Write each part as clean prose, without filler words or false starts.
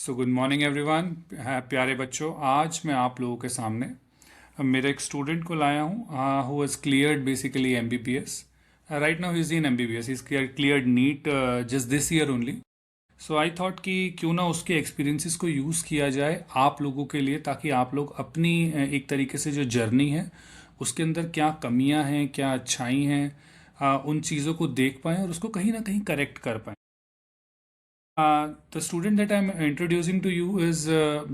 So good morning everyone. प्यारे बच्चों, आज मैं आप लोगों के सामने मेरे एक स्टूडेंट को लाया हूँ who has cleared basically MBBS. Right now he is in MBBS, he is cleared NEET just this year only. So I thought कि क्यों ना उसके एक्सपीरियंसेस को यूज़ किया जाए आप लोगों के लिए, ताकि आप लोग अपनी एक तरीके से जो जर्नी है उसके अंदर क्या कमियां हैं, क्या अच्छाई हैं, उन चीज़ों को देख पाएँ और उसको कहीं ना कहीं करेक्ट कर पाएँ। The student that I'm introducing to you is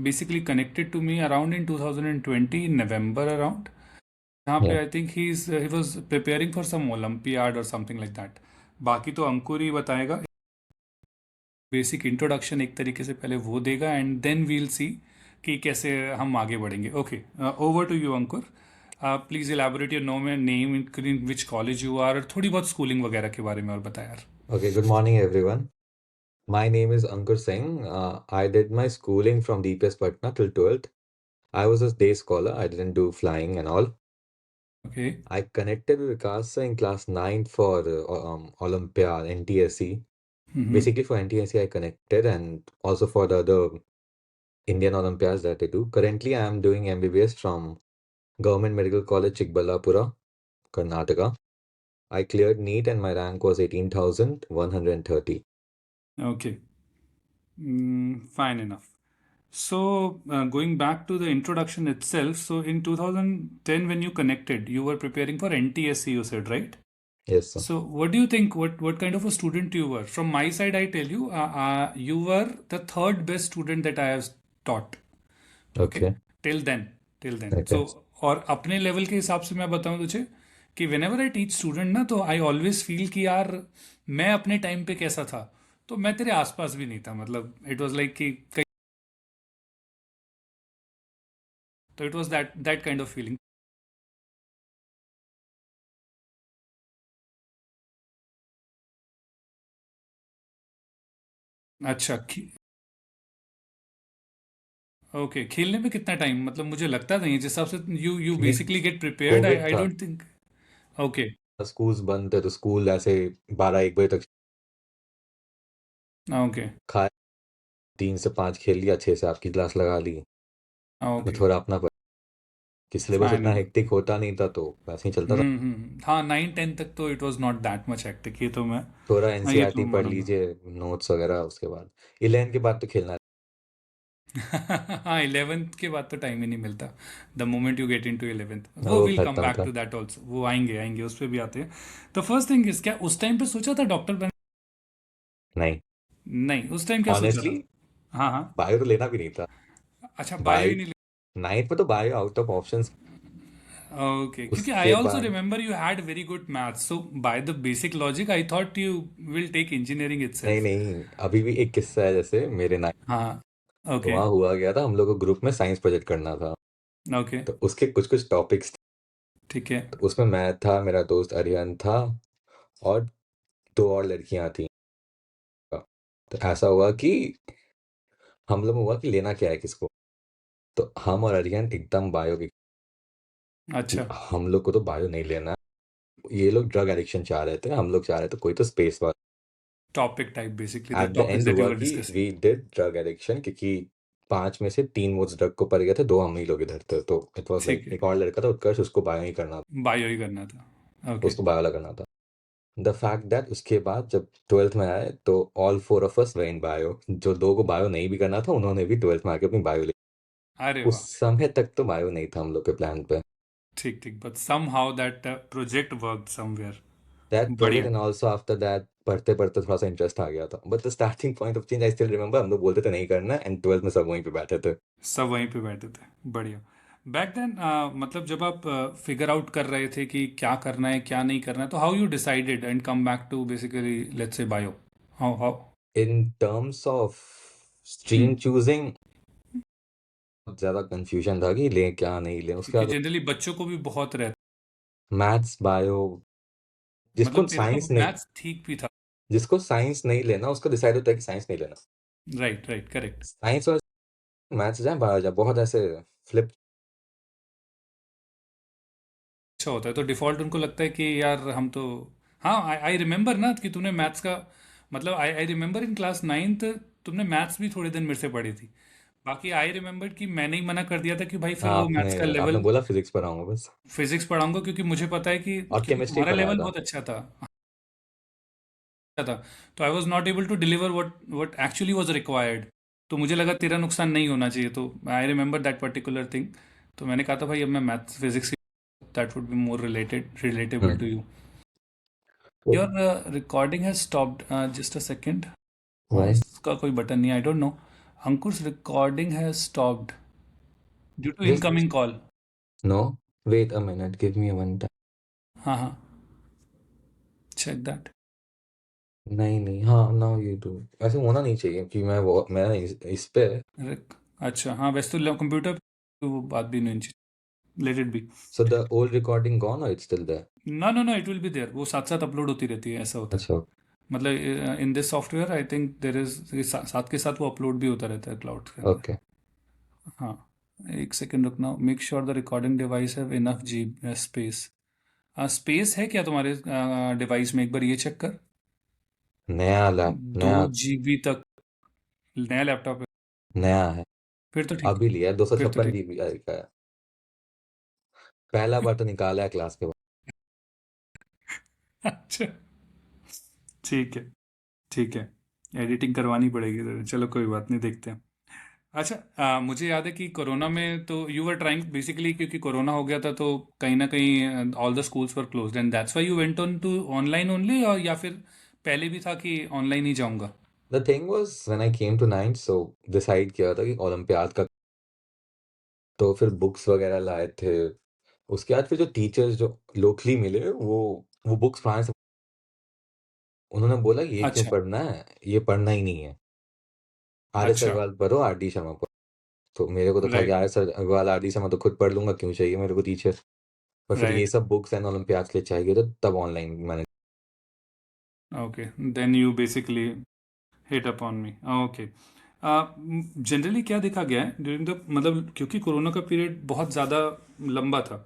basically connected to me around in 2020 in November around. यहाँ पे Yeah. I think he was preparing for some olympiad और समथिंग लाइक दैट। बाकी तो अंकुर ही बताएगा। बेसिक इंट्रोडक्शन एक तरीके से पहले वो देगा एंड देन वील सी कि कैसे हम आगे बढ़ेंगे। Okay, over to you Ankur. Please elaborate your no में name, in which college you are, और थोड़ी बहुत स्कूलिंग वगैरह के बारे में और बताया यार। Okay, good morning, everyone. My name is Ankur Singh. I did my schooling from DPS Patna till 12th. I was a day scholar. I didn't do flying and all. Okay. I connected with Vikas in class 9 for Olympiad, NTSC. Basically, for NTSC, I connected and also for the other Indian Olympiads that they do. Currently, I am doing MBBS from Government Medical College, Chikballapura, Karnataka. I cleared NEET and my rank was 18,130. Okay. Fine enough. So, going back to the introduction itself, so in 2010, when you connected, you were preparing for NTSC, you said, right? Yes, sir. So, what do you think? What kind of a student you were? From my side, I tell you, you were the third best student that I have taught. Okay, Okay. Till then, till then. So Okay. और अपने level के हिसाब से मैं बताऊं तुझे कि when ever I teach student ना, तो आई ऑलवेज फील कि यार मैं अपने टाइम पे कैसा था, तो मैं तेरे आसपास भी नहीं था। मतलब इट वाज लाइक कि तो it was that kind of feeling. अच्छा, ओके, खेलने में कितना टाइम? मतलब मुझे लगता नहीं है जिस हिसाब से you Actually, basically get prepared, I covid I था, डोंट थिंक। ओके। स्कूल्स बंद थे तो स्कूल ऐसे 12-1 बजे तक ओके। खाए, 3 से 5 खेल लिया, 6 से आपकी क्लास लगा ली। तो ओके। थोड़ा अपना कि सिलेबस फाइन उतना एनफ। हेक्टिक होता नहीं था तो वैसे ही चलता था। हाँ, 9-10 तक तो it was not that much hectic, ये तो मैं, थोड़ा हाँ, ये तो एनसीईआरटी मैं पढ़ मानूंगा। लीजिए, नोट्स वगैरह, उसके बाद 11 के बाद तो खेलना। हाँ, 11th के बाद तो टाइम ही नहीं मिलता। The moment you get into 11th, वो वो विल कम खत्म बैक था। टू दैट ऑल्सो, वो आएंगे आएंगे, उस पर भी आते हैं। तो फर्स्ट थिंग इज, क्या उस टाइम पे सोचा था डॉक्टर बन? नहीं, नहीं, उस टाइम क्या सोचा ऑनेस्टली था? हाँ हाँ। बायो तो लेना भी नहीं था। अच्छा, बायो ही बायो नहीं। 9th में तो bio out of options. Okay, क्योंकि आई उसके ऑल्सो बाद remember you had very good maths, so by the basic logic I thought you will take engineering नहीं इटसेल्फ। नहीं, अभी भी एक किस्सा है। जैसे मेरे हाँ। तो ओके। वहाँ हुआ गया था, हम लोग को ग्रुप में साइंस प्रोजेक्ट करना था। ओके। तो उसके कुछ कुछ टॉपिक्स, ठीक है। तो उसमें मैं था, मेरा दोस्त अरियन था और 2 और लड़कियां थी। तो ऐसा हुआ कि हम लोग हुआ कि लेना क्या है किसको। तो हम और अरियन एकदम बायो कि अच्छा। हम लोग को तो बायो नहीं लेना है। ये लोग ड्रग एडिक्शन चाह रहे थे, हम लोग चाह रहे थे कोई तो स्पेस वाला। Topic type, basically the at the topics and that you हुआ वर कि discussing. We did drug addiction, क्योंकि 5 में से 3 वोट्स ड्रग को पड़ गए थे, 2 हम ही लोग इधर थे। तो इट वाज ठीक लाइक है, एक और लड़का था उत्कर्ष, उसको बायो ही करना था। बायो ही करना था। तो ओके। उसको बायो वाला करना था। द फैक्ट दैट उसके बाद जब 12th में आए तो all 4 of us way in bio. जो 2 को बायो नहीं भी करना था उन्होंने भी 12th में आके अपनी बायो ली। अरे उस वाह। समय तक तो बायो नहीं था हम लोग के प्लान पे। ठीक ठीक, but somehow that project work somewhere. That project बढ़िया। एंड ऑल्सो आफ्टर दैट पढ़ते पढ़ते थोड़ा सा इंटरेस्ट आ गया था, but the starting point of change I still remember, हम लोग बोलते थे नहीं करना एंड 12th में सब वहीं पे बैठे थे। सब वहीं पे बैठे थे। बढ़िया। बैक देन, मतलब जब आप फिगर आउट कर रहे थे कि क्या करना है क्या नहीं करना है, तो how you decided and come back to basically let's say bio? How how? In terms of stream choosing बहुत ज्यादा कंफ्यूजन था कि लें क्या नहीं लें। उसके क्योंकि बाद जनरली बच्चों को भी बहुत रहता, मैथ्स बायो, जिसको मतलब तेरा तो साइंस नहीं मैथ्स ठीक भी था। जिसको साइंस नहीं लेना उसको डिसाइड होता है कि साइंस नहीं लेना। Right right, correct. साइंस और मैथ्स जाए बायो जाए, बहुत ऐसे फ्लिप। अच्छा होता है तो डिफ़ॉल्ट उनको लगता है कि यार हम तो, हाँ, आई आई रिमेंबर ना कि तूने मैथ्स का, मतलब आई I remember in class 9th तुमने मैथ्स भी थोड़े दिन मेरे से पढ़ी थी। बाकी आई रिमेम्बर कि मैंने ही मना कर दिया था कि भाई फिर हाँ, वो आपने मैथ्स का आपने लेवल बोला फिजिक्स पढ़ाऊंगा बस। फिजिक्स पढ़ाऊंगा, क्योंकि मुझे पता है कि और क्योंकि केमिस्ट्री तुम्हारा पढ़ाया लेवल था। बहुत अच्छा था। तो I was not able to deliver what actually was required. तो मुझे लगा तेरा नुकसान नहीं होना चाहिए, तो I remember that particular thing. तो मैंने कहा था भाई अब मैं maths physics, that would be more relatable to hmm. You. तो your recording has stopped, just a second. भाई, पॉज का कोई बटन नहीं, I don't know. Ankush recording has stopped due to just incoming call. No, wait a minute, give me one time. हाँ हाँ, check that. नहीं नहीं, हाँ, नाउ यू डू। ऐसे होना नहीं चाहिए कि मैं इस पे। अच्छा हाँ, वैसे तो कंप्यूटर तो वो बात भी नहीं, let it be. So the old recording gone और इट्स स्टिल देयर? ना no no, it will be there, वो साथ साथ अपलोड होती रहती है, ऐसा होता है। अच्छा। मतलब in this software I think there is, साथ के साथ वो अपलोड भी होता रहता है क्लाउड के अंदर। ओके। हाँ, एक सेकेंड रुकना। Make sure the recording device have enough G space. Space है क्या तुम्हारे डिवाइस में, एक बार ये चेक कर। दो नया जीबी तक। नया लैपटॉप है? नया है। फिर तो ठीक अभी लिया, दो सौ फिर तो छप्पन ठीक जीबी का है। पहला बार तो निकाला है क्लास के बाद। अच्छा, ठीक है ठीक है। एडिटिंग करवानी पड़ेगी तो चलो कोई बात नहीं, देखते हैं। अच्छा, मुझे याद है कि कोरोना में तो यू वर ट्राइंग बेसिकली, क्योंकि कोरोना हो गया था तो कहीं ना कहीं all the schools were closed and that's why you went on to online only, और या फिर पहले भी था कि ऑनलाइन ही जाऊंगा? The thing was when I came to ninth, so decide किया था कि ओलंपियाड का, तो फिर बुक्स वगैरह लाए थे। उसके बाद फिर जो टीचर्स जो लोकली मिले, वो बुक्स पढ़ाने से उन्होंने बोला ये क्यों अच्छा पढ़ना है, ये पढ़ना ही नहीं है। आर एस अच्छा। अग्रवाल पढ़ो, आर डी शर्मा पढ़ो। तो मेरे को तो था कि right R S Aggarwal, R D Sharma तो खुद पढ़ लूंगा, क्यों चाहिए मेरे को टीचर। पर फिर ये राइट। सब बुक्स एंड ओलंपियाड के लिए चाहिए, तो तब ऑनलाइन मैंने। Okay, then you basically hit upon me. Okay. Generally क्या देखा गया है ड्यूरिंग द, मतलब क्योंकि कोरोना का पीरियड बहुत ज़्यादा लंबा था,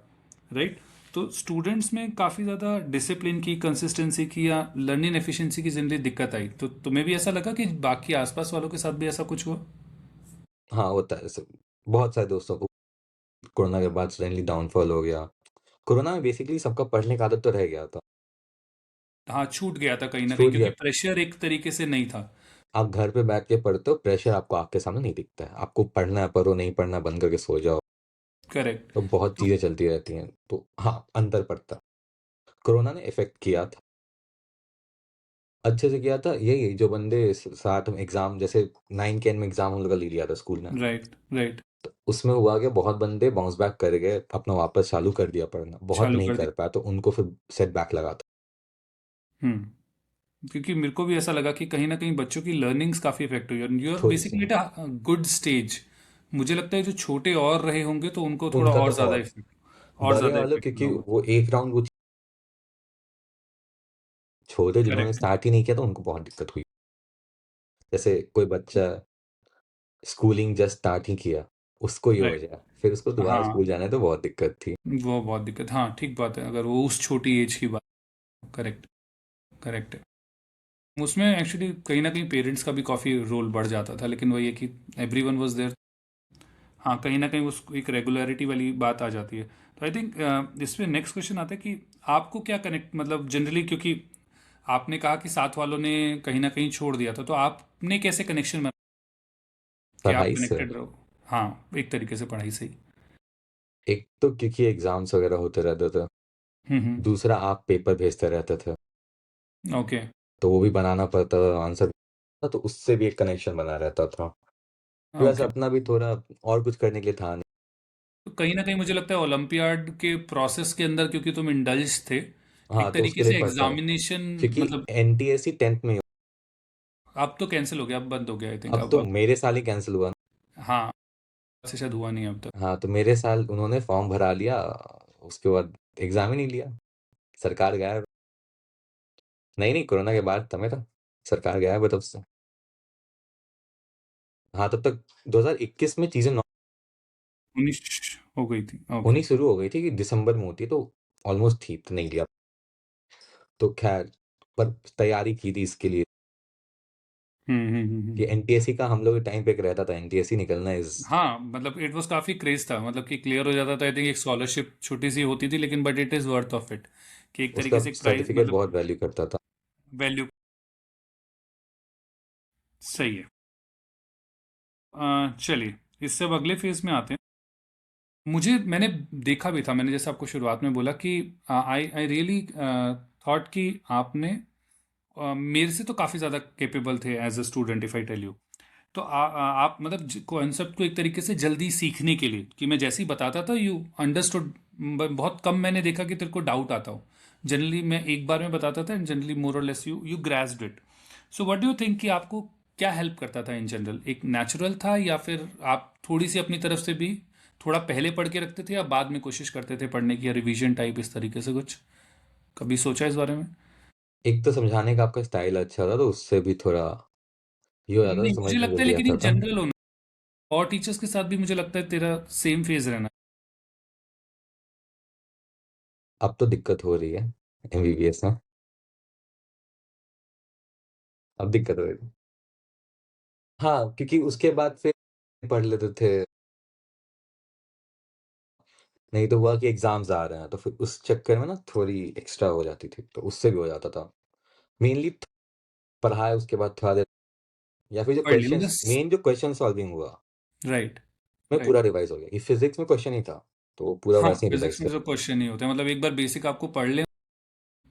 राइट? तो स्टूडेंट्स में काफ़ी ज़्यादा डिसिप्लिन की, कंसिस्टेंसी की या लर्निंग एफिशिएंसी की जनरली दिक्कत आई। तो तुम्हें भी ऐसा लगा कि बाकी आसपास वालों के साथ भी ऐसा कुछ हुआ? हाँ, होता है ऐसे। बहुत सारे दोस्तों को कोरोना के बाद सडनली डाउनफॉल हो गया। कोरोना में बेसिकली सबका पढ़ने का आदत तो रह गया था। हाँ, छूट गया था कहीं ना कहीं, छूट क्योंकि गया। प्रेशर एक तरीके से नहीं था। आप घर पे बैठ के पढ़ते हो, प्रेशर आपको आँख के सामने नहीं दिखता है। आपको पढ़ना है पढ़ो, नहीं पढ़ना है बंद करके सो जाओ। करेक्ट। तो बहुत तो चीज़ें चलती रहती हैं, तो हाँ, अंतर पड़ता है। कोरोना ने इफ़ेक्ट किया था। अच्छे से किया था यही, जो बंदे साथ में एग्ज़ाम, जैसे 9 10 में एग्ज़ाम हम लोग का ले लिया था स्कूल ने। Right right. तो उसमें हुआ क्या, बहुत बंदे बाउंस बैक कर गए, अपना वापस चालू कर दिया पढ़ना। बहुत चालू नहीं कर दी। कर पाया, तो उनको फिर सेटबैक लगा था। क्योंकि मेरे को भी ऐसा लगा कि कहीं ना कहीं बच्चों की लर्निंग्स काफ़ी इफेक्ट हुई, और यू आर थोड़ी सी, basically at a good stage. मुझे लगता है जो छोटे और रहे होंगे तो उनको थोड़ा उनका तो और ज़्यादा और इफेक्ट, और बड़े ज़्यादा वालों, इफेक्ट क्योंकि हुआ होगा। वो एक राउंड वो छोटे जिन्होंने करेक्ट। स्टार्ट ही नहीं किया, तो उनको बहुत दिक्कत हुई। जैसे कोई बच्चा स्कूलिंग जस्ट स्टार्ट ही किया, उसको ये हो राइट। जाए, फिर उसको दोबारा हाँ, स्कूल जाना है, तो बहुत दिक्कत थी। वो बहुत दिक्कत, हाँ ठीक बात है, अगर वो उस छोटी एज की बात। करेक्ट। करेक्ट है। उसमें एक्चुअली कहीं ना कहीं पेरेंट्स का भी काफ़ी रोल बढ़ जाता था, लेकिन वही है कि एवरी वन वॉज देयर। हाँ, कहीं ना कहीं उस एक रेगुलरिटी वाली बात आ जाती है। तो आई थिंक इसमें नेक्स्ट क्वेश्चन आता है कि आपको क्या कनेक्ट, मतलब जनरली, क्योंकि आपने कहा कि साथ वालों ने कहीं ना कहीं छोड़ दिया था, तो आपने कैसे कनेक्शन बना कि आप पढ़ाई से। कनेक्टेड रहो? हाँ, एक तरीके से पढ़ाई से ही। एक तो क्योंकि एग्जाम्स वगैरह होते रहते थे। दूसरा, आप पेपर भेजते रहते थे, ओके। तो वो भी बनाना पड़ता था, आंसर, तो उससे भी एक कनेक्शन बना रहता था। Plus okay. अपना भी थोड़ा और कुछ करने के लिए था नहीं। तो कहीं ना कहीं मुझे लगता है ओलंपियाड के प्रोसेस के अंदर, क्योंकि तुम इंडल्ज थे हाँ, एक तो तरीके उसके लिए से पढ़ता हूँ, एग्जामिनेशन, क्योंकि मतलब एनटीएससी 10th में। अब तो कैंसिल हो गया, अब बंद हो गया आई थिंक, अब अब तो मेरे साल ही कैंसिल हुआ ना। हाँ, से शायद हुआ नहीं अब तक। हाँ, तो मेरे साल उन्होंने फॉर्म भरा लिया, उसके बाद एग्जाम ही नहीं लिया। सरकार गायब। नहीं नहीं, कोरोना के बाद था मेरा। सरकार गायब है तब से। हाँ, तब तक 2021 में चीजें 19 हो गई थी, ओके। होनी शुरू हो गई थी, कि दिसंबर में होती है, तो ऑलमोस्ट थी, तो नहीं लिया। तो खैर, पर तैयारी की थी इसके लिए। कि हम्म। एनटीएससी का हम लोग के टाइम पे एक रहता था, एनटीएससी निकलना इज। हाँ मतलब इट वाज काफी क्रेज था, मतलब कि क्लियर हो जाता था। आई थिंक एक स्कॉलरशिप छोटी सी होती थी, लेकिन but it is worth of it, कि एक उसका तरीके से एक प्राइज सर्टिफिकेट मतलब बहुत वैल्यू करता था। वैल्यू। सही है। चलिए, इससे अब अगले फेज में आते हैं। मैंने देखा भी था, मैंने जैसे आपको शुरुआत में बोला कि आई आई रियली थॉट कि आपने मेरे से तो काफ़ी ज़्यादा केपेबल थे as a student, if I tell you. तो आप मतलब कॉन्सेप्ट को एक तरीके से जल्दी सीखने के लिए, कि मैं जैसे ही बताता था यू अंडरस्टूड। बहुत कम मैंने देखा कि तेरे को डाउट आता हो। जनरली मैं एक बार में बताता था, एंड जनरली मोर और less you you grasped it. So what do you think कि आपको क्या हेल्प करता था इन जनरल? एक नेचुरल था, या फिर आप थोड़ी सी अपनी तरफ से भी थोड़ा पहले पढ़ के रखते थे, या बाद में कोशिश करते थे पढ़ने की, या रिवीजन टाइप इस तरीके से कुछ? कभी सोचा इस बारे में? एक तो समझाने का आपका स्टाइल अच्छा था, तो उससे भी थोड़ा ये हो जाता था, नहीं, समझ मुझे में लगता है जल्दी लेकिन आता इन था। जनरल होना, और टीचर्स के साथ भी मुझे लगता है तेरा सेम फेज रहना। अब तो दिक्कत हो रही है एमबीबीएस में। अब दिक्कत हो रही है। हाँ, क्योंकि उसके बाद फिर पढ़ लेते थे। नहीं तो हुआ कि एग्जाम्स आ रहे हैं, तो फिर उस चक्कर में ना थोड़ी एक्स्ट्रा हो जाती थी, तो उससे भी हो जाता था। मेनली पढ़ाए, उसके बाद थोड़ा देर, या फिर जो पढ़ लिया क्वेश्चंस, मतलब। मेन जो क्वेश्चन सॉल्विंग हुआ, राइट। मैं राइट। पूरा रिवाइज हो गया। ये फिजिक्स में क्वेश्चन ही था, तो वो पूरा हाँ, वैसे ही रिवाइज फिजिक्स में कर। तो क्वेश्चन नहीं होते, मतलब एक बार बेसिक आपको पढ़ ले,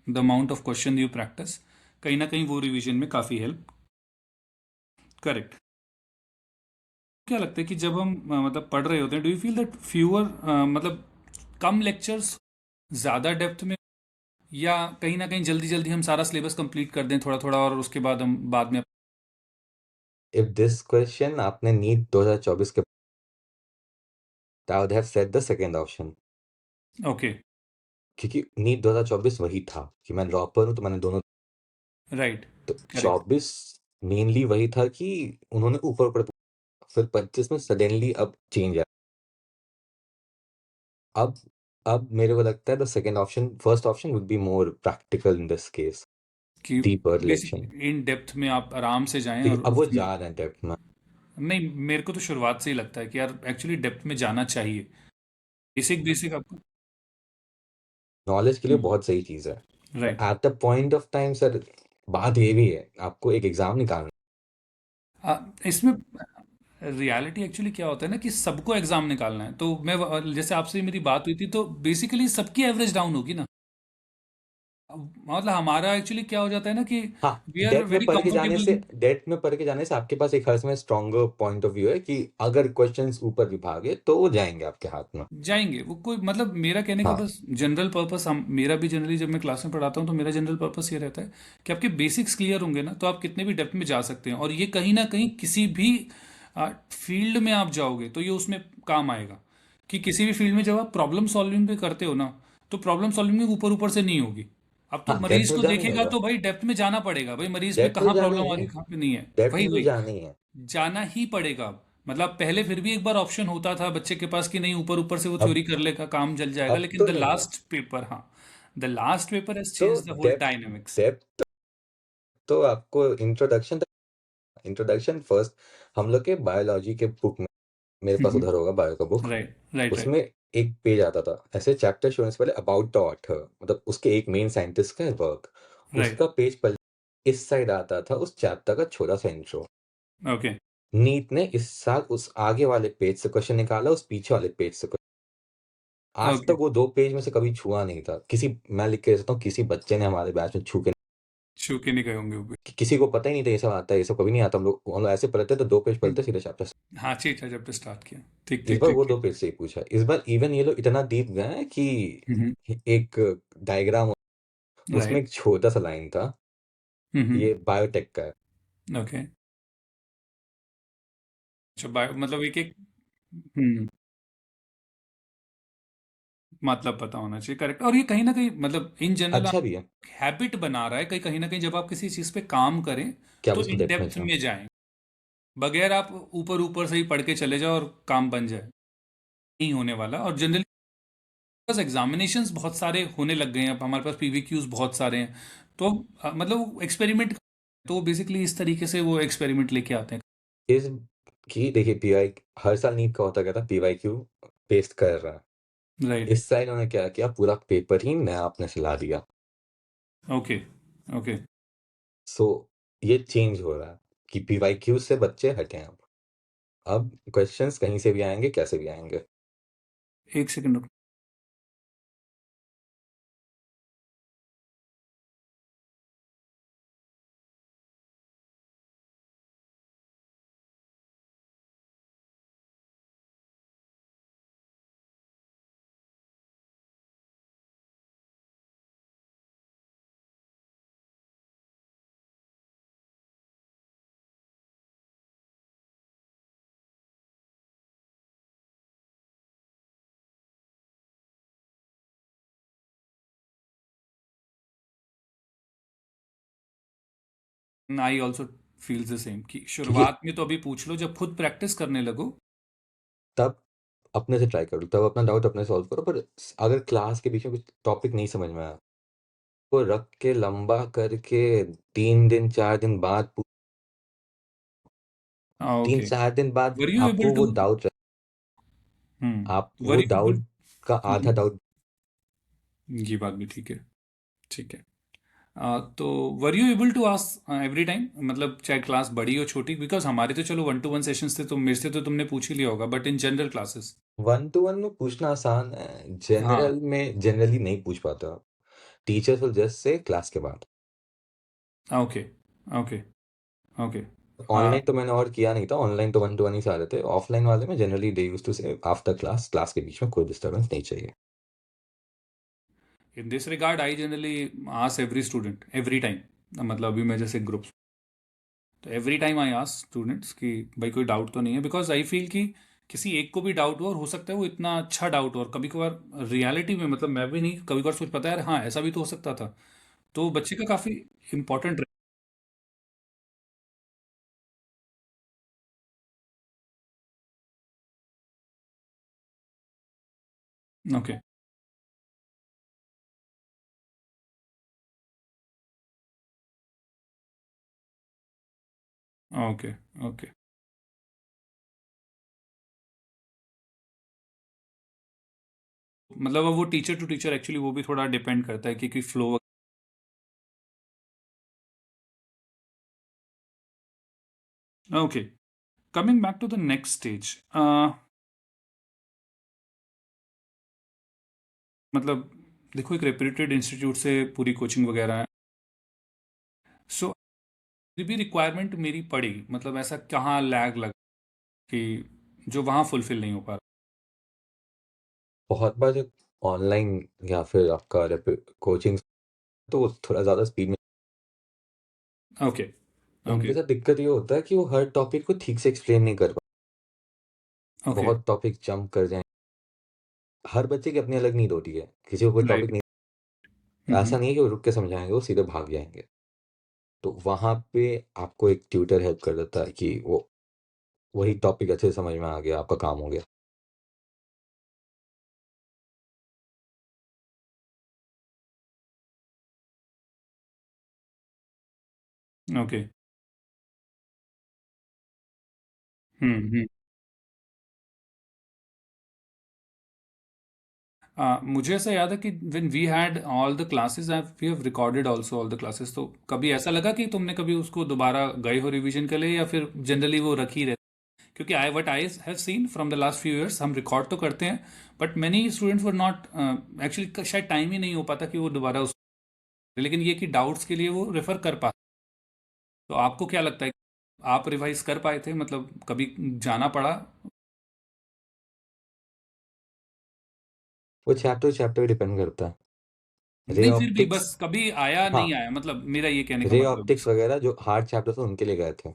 the amount of question you practice, कहीं ना कहीं वो रिवीजन में काफ़ी हेल्प। करेक्ट। क्या लगता है कि जब हम मतलब पढ़ रहे होते हैं, do you feel that fewer, मतलब कम लेक्चर्स ज़्यादा डेप्थ में, या कहीं ना कहीं जल्दी जल्दी हम सारा सिलेबस कंप्लीट कर दें थोड़ा थोड़ा, और उसके बाद हम बाद में? इफ दिस क्वेश्चन आपने नीट 2024 के, I would have said the second option. Okay. क्योंकि नीट 2024 वही था कि मैं ड्रॉपर हूँ, तो मैंने दोनों। राइट। तो करेक्ट। 24 मेनली वही था कि उन्होंने ऊपर ऊपर, फिर 25 में सडनली अब चेंज है। अब अब मेरे को लगता है the second option, first option would be more practical in this case, कि deeper relation. Basically in depth में आप आराम से जाएं, क्योंकि और अब वो उसमें। जा रहे हैं डेप्थ में। नहीं, मेरे को तो शुरुआत से ही लगता है कि यार एक्चुअली डेप्थ में जाना चाहिए। बेसिक बेसिक आपको। नॉलेज के लिए बहुत सही चीज़ है। पर right. At the point of time sir, बात ये भी है, आपको एक एग्जाम निकालना। इसमें रियलिटी एक्चुअली क्या होता है ना, कि सबको एग्जाम निकालना है, तो जैसे आपसे मेरी बात हुई थी, तो बेसिकली सबकी एवरेज डाउन होगी ना। मतलब हमारा एक्चुअली क्या हो जाता है ना कि हाँ, वी आर वेरी कंफर्टेबल। डेट में पढ़ के जाने से आपके पास एक हर समय स्ट्रॉन्गर पॉइंट ऑफ व्यू है कि अगर क्वेश्चंस ऊपर भी भागे तो वो जाएंगे आपके हाथ में। जाएंगे वो, कोई मतलब मेरा कहने का हाँ, बस जनरल पर्पस, हम मेरा भी जनरली जब मैं क्लास में पढ़ाता हूँ, तो मेरा जनरल पर्पस ये रहता है कि आपके बेसिक्स क्लियर होंगे ना, तो आप कितने भी डेप्थ में जा सकते हैं, और ये कहीं ना कहीं किसी भी फील्ड में आप जाओगे तो ये उसमें काम आएगा। कि किसी भी फील्ड में जब आप प्रॉब्लम सॉल्विंग भी करते हो ना, तो प्रॉब्लम सॉल्विंग ऊपर ऊपर से नहीं होगी। अब तो हाँ, मरीज डेप्थ में को जाना ही देखेगा होगा। तो भाई डेप्थ में जाना पड़ेगा, भाई मरीज में डेप्थ में कहाँ जाना प्रॉब्लम ही आ रही है। है, कहाँ पे नहीं है। डेप्थ वही में तो वही जाना ही है। जाना ही पड़ेगा अब। मतलब पहले फिर भी एक बार ऑप्शन होता था बच्चे के पास कि नहीं, ऊपर ऊपर से वो अब थ्योरी कर लेगा, काम जल जाएगा, अब लेकिन तो द नहीं है। लास्ट पेपर, हाँ, the last paper has to change the whole depth dynamics. Depth तो आपको इंट्रोडक्शन फर्स्ट, हम लोग के बायोलॉजी के बुक में, मेरे पास उधर होगा बायो का बुक। Right right right. उसमें एक पेज आता था ऐसे, चैप्टर शुरू होने से पहले अबाउट द ऑथर, मतलब उसके एक मेन साइंटिस्ट का वर्क। राइट। उसका पेज पर इस साइड आता था उस चैप्टर का छोटा सा इंट्रो। ओके। नीट ने इस साल उस आगे वाले पेज से क्वेश्चन निकाला, उस पीछे वाले पेज से question। आज ओके। तक वो दो पेज में से कभी छुआ नहीं था किसी। मैं लिख के दे सकता हूँ, किसी बच्चे ने हमारे बैच में छू के, छू के नहीं गए होंगे वो भी। किसी को पता ही नहीं था ये सब आता है, ये सब कभी नहीं आता। हम लोग ऐसे पढ़ते तो दो पेज पढ़ते सीधे चैप्टर। हाँ, ठीक है, जब स्टार्ट किया। ठीक इस ठीक बार ठीक वो दो ठीक। पेज से ही पूछा। इस बार इवन ये लोग इतना डीप गए हैं कि एक डायग्राम, उसमें राइट। एक छोटा सा लाइन था, ये बायोटेक का है। ओके। अच्छा, मतलब एक एक। हम्म। मतलब पता होना चाहिए, करेक्ट। और ये कहीं ना कहीं मतलब इन जनरल अच्छा भी है हैबिट बना रहा है, कहीं कहीं ना कहीं जब आप किसी चीज़ पे काम करें कि आप तो उसको इन डेप्थ में डेप्थ जाओ। में जाएं, बगैर आप ऊपर ऊपर से ही पढ़ के चले जाओ और काम बन जाए, नहीं होने वाला। और जनरली बस एग्जामिनेशंस बहुत सारे होने लग गए हैं, अब हमारे पास पीवीक्यूज बहुत सारे हैं, तो मतलब एक्सपेरिमेंट तो बेसिकली इस तरीके से वो एक्सपेरिमेंट लेके आते हैं। इस कि देखिए पीवाई हर साल नीट का होता क्या था, पीवाईक्यू पेस्ट कर रहा है। राइट। इस साल उन्होंने क्या किया, पूरा पेपर ही नया आपने सिला दिया। ओके। ओके। सो ये चेंज हो रहा है कि पीवाईक्यू से बच्चे हटे हैं अब क्वेश्चंस कहीं से भी आएंगे, कैसे भी आएंगे। एक सेकंड रुको। I also feels the same कि क्योंकि शुरुआत में तो अभी पूछ लो, जब खुद प्रैक्टिस करने लगो। तब अपने से ट्राई करो, तब अपना डाउट अपने सॉल्व करो। पर अगर क्लास के बीच में कुछ टॉपिक नहीं समझ में आया, वो रख के लंबा करके 3 दिन 4 दिन बाद तीन ओके। चार दिन बाद वर यू एबल आपको वो टू। डाउट, आप वर वो यू एबल। डाउट का आधा डाउट। ये बात भी ठीक है। ठीक है। तो were you able to ask every time, मतलब चाहे क्लास बड़ी हो छोटी, बिकॉज हमारे तो चलो 1-to-1 सेशंस थे, तो मेरे से तो तुमने पूछ ही लिया होगा, but in general classes. 1 to 1 में पूछना आसान है, हाँ। जनरल में जनरली नहीं पूछ पाते आप। Teachers will just say class के बाद। ओके। ओके। ओके। ऑनलाइन तो मैंने और किया नहीं था, ऑनलाइन तो 1 to 1 ही सारे थे। ऑफलाइन वाले में जनरली दे यूज्ड टू से आफ्टर क्लास, क्लास के बीच में कोई डिस्टरबेंस नहीं चाहिए। In this regard I generally ask every student every time, मतलब अभी मैं जैसे ग्रुप, तो every time I ask students कि भाई कोई डाउट तो नहीं है, बिकॉज आई फील कि किसी एक को भी डाउट हो, और हो सकता है वो इतना अच्छा डाउट हो, और कभी कभार रियलिटी में, मतलब मैं भी नहीं, कभी कभार सोच पाता है यार, हाँ ऐसा भी तो हो सकता था, तो बच्चे का काफ़ी इंपॉर्टेंट। ओके। ओके। ओके। मतलब अब वो टीचर टू टीचर एक्चुअली वो भी थोड़ा डिपेंड करता है कि flow. Okay. Coming back to the next stage, मतलब देखो एक रेप्यूटेड इंस्टीट्यूट से पूरी कोचिंग वगैरह है, सो फिर भी रिक्वायरमेंट मेरी पड़ी, मतलब ऐसा कहाँ लैग लगा कि जो वहाँ फुलफिल नहीं हो पा बहुत बार जब ऑनलाइन या फिर आपका कोचिंग, तो वो थोड़ा ज़्यादा स्पीड में, रहा। ओके। उनके ओके। साथ दिक्कत ये होता है कि वो हर टॉपिक को ठीक से एक्सप्लेन नहीं कर पाते, ओके। बहुत टॉपिक जंप कर जाएं। हर बच्चे की अपनी अलग नीड होती है, किसी को कोई राइट। टॉपिक नहीं, ऐसा नहीं है कि वो रुक के समझाएंगे, वो सीधे भाग जाएंगे। तो वहाँ पे आपको एक ट्यूटर हेल्प कर देता है कि वो वही टॉपिक अच्छे से समझ में आ गया, आपका काम हो गया। ओके। हम्म। मुझे ऐसा याद है कि when we had all the classes, we have recorded also all the classes, तो कभी ऐसा लगा कि तुमने कभी उसको दोबारा गए हो रिवीजन के लिए, या फिर जनरली वो रखी रहती? क्योंकि I have seen from the last few years, हम रिकॉर्ड तो करते हैं, but many students were not, actually शायद टाइम ही नहीं हो पाता कि वो दोबारा उस, लेकिन ये कि डाउट्स के लिए वो रेफर कर पाते। तो आपको क्या लगता है, आप रिवाइज कर पाए थे, मतलब कभी जाना पड़ा? वो चैप्टर चैप्टर पे डिपेंड करता है। रे नहीं फिर भी ऑप्टिक्स, बस कभी आया हाँ, नहीं आया, मतलब मेरा ये कहने का रे मतलब। ऑप्टिक्स वगैरह जो हार्ड चैप्टर थे उनके लिए गए थे।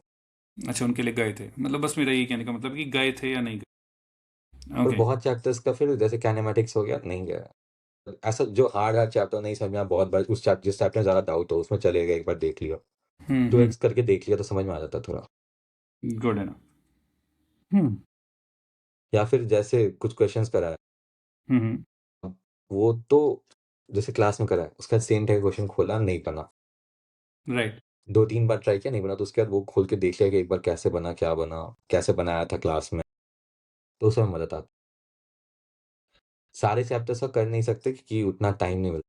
अच्छा, उनके लिए गए थे, मतलब बस मेरा ये कहने का मतलब कि गए थे या नहीं गए। और ओके। बहुत चैप्टर्स का फिर जैसे कैनेमैटिक्स हो गया, नहीं गया। ऐसा जो हार्ड हार्ड चैप्टर नहीं समझ में आया, बहुत बार उस चैप्टर, जिस चैप्टर में ज़्यादा डाउट हो उसमें चले गए, एक बार देख लिया, टू हम्म। एक्स करके देख लिया तो समझ में आ जाता थोड़ा। गुड है ना। हम्म। या फिर जैसे कुछ क्वेश्चंस कराया, हम्म। वो तो जैसे क्लास में कराया, उसका सेम टाइप क्वेश्चन खोला नहीं बना, राइट। 2-3 बार ट्राई किया, नहीं बना, तो उसके बाद वो खोल के देख लिया कि एक बार कैसे बना, क्या बना, कैसे बनाया था क्लास में, तो उसमें मदद आता। सारे चैप्टर्स का कर नहीं सकते क्योंकि उतना टाइम नहीं मिलता।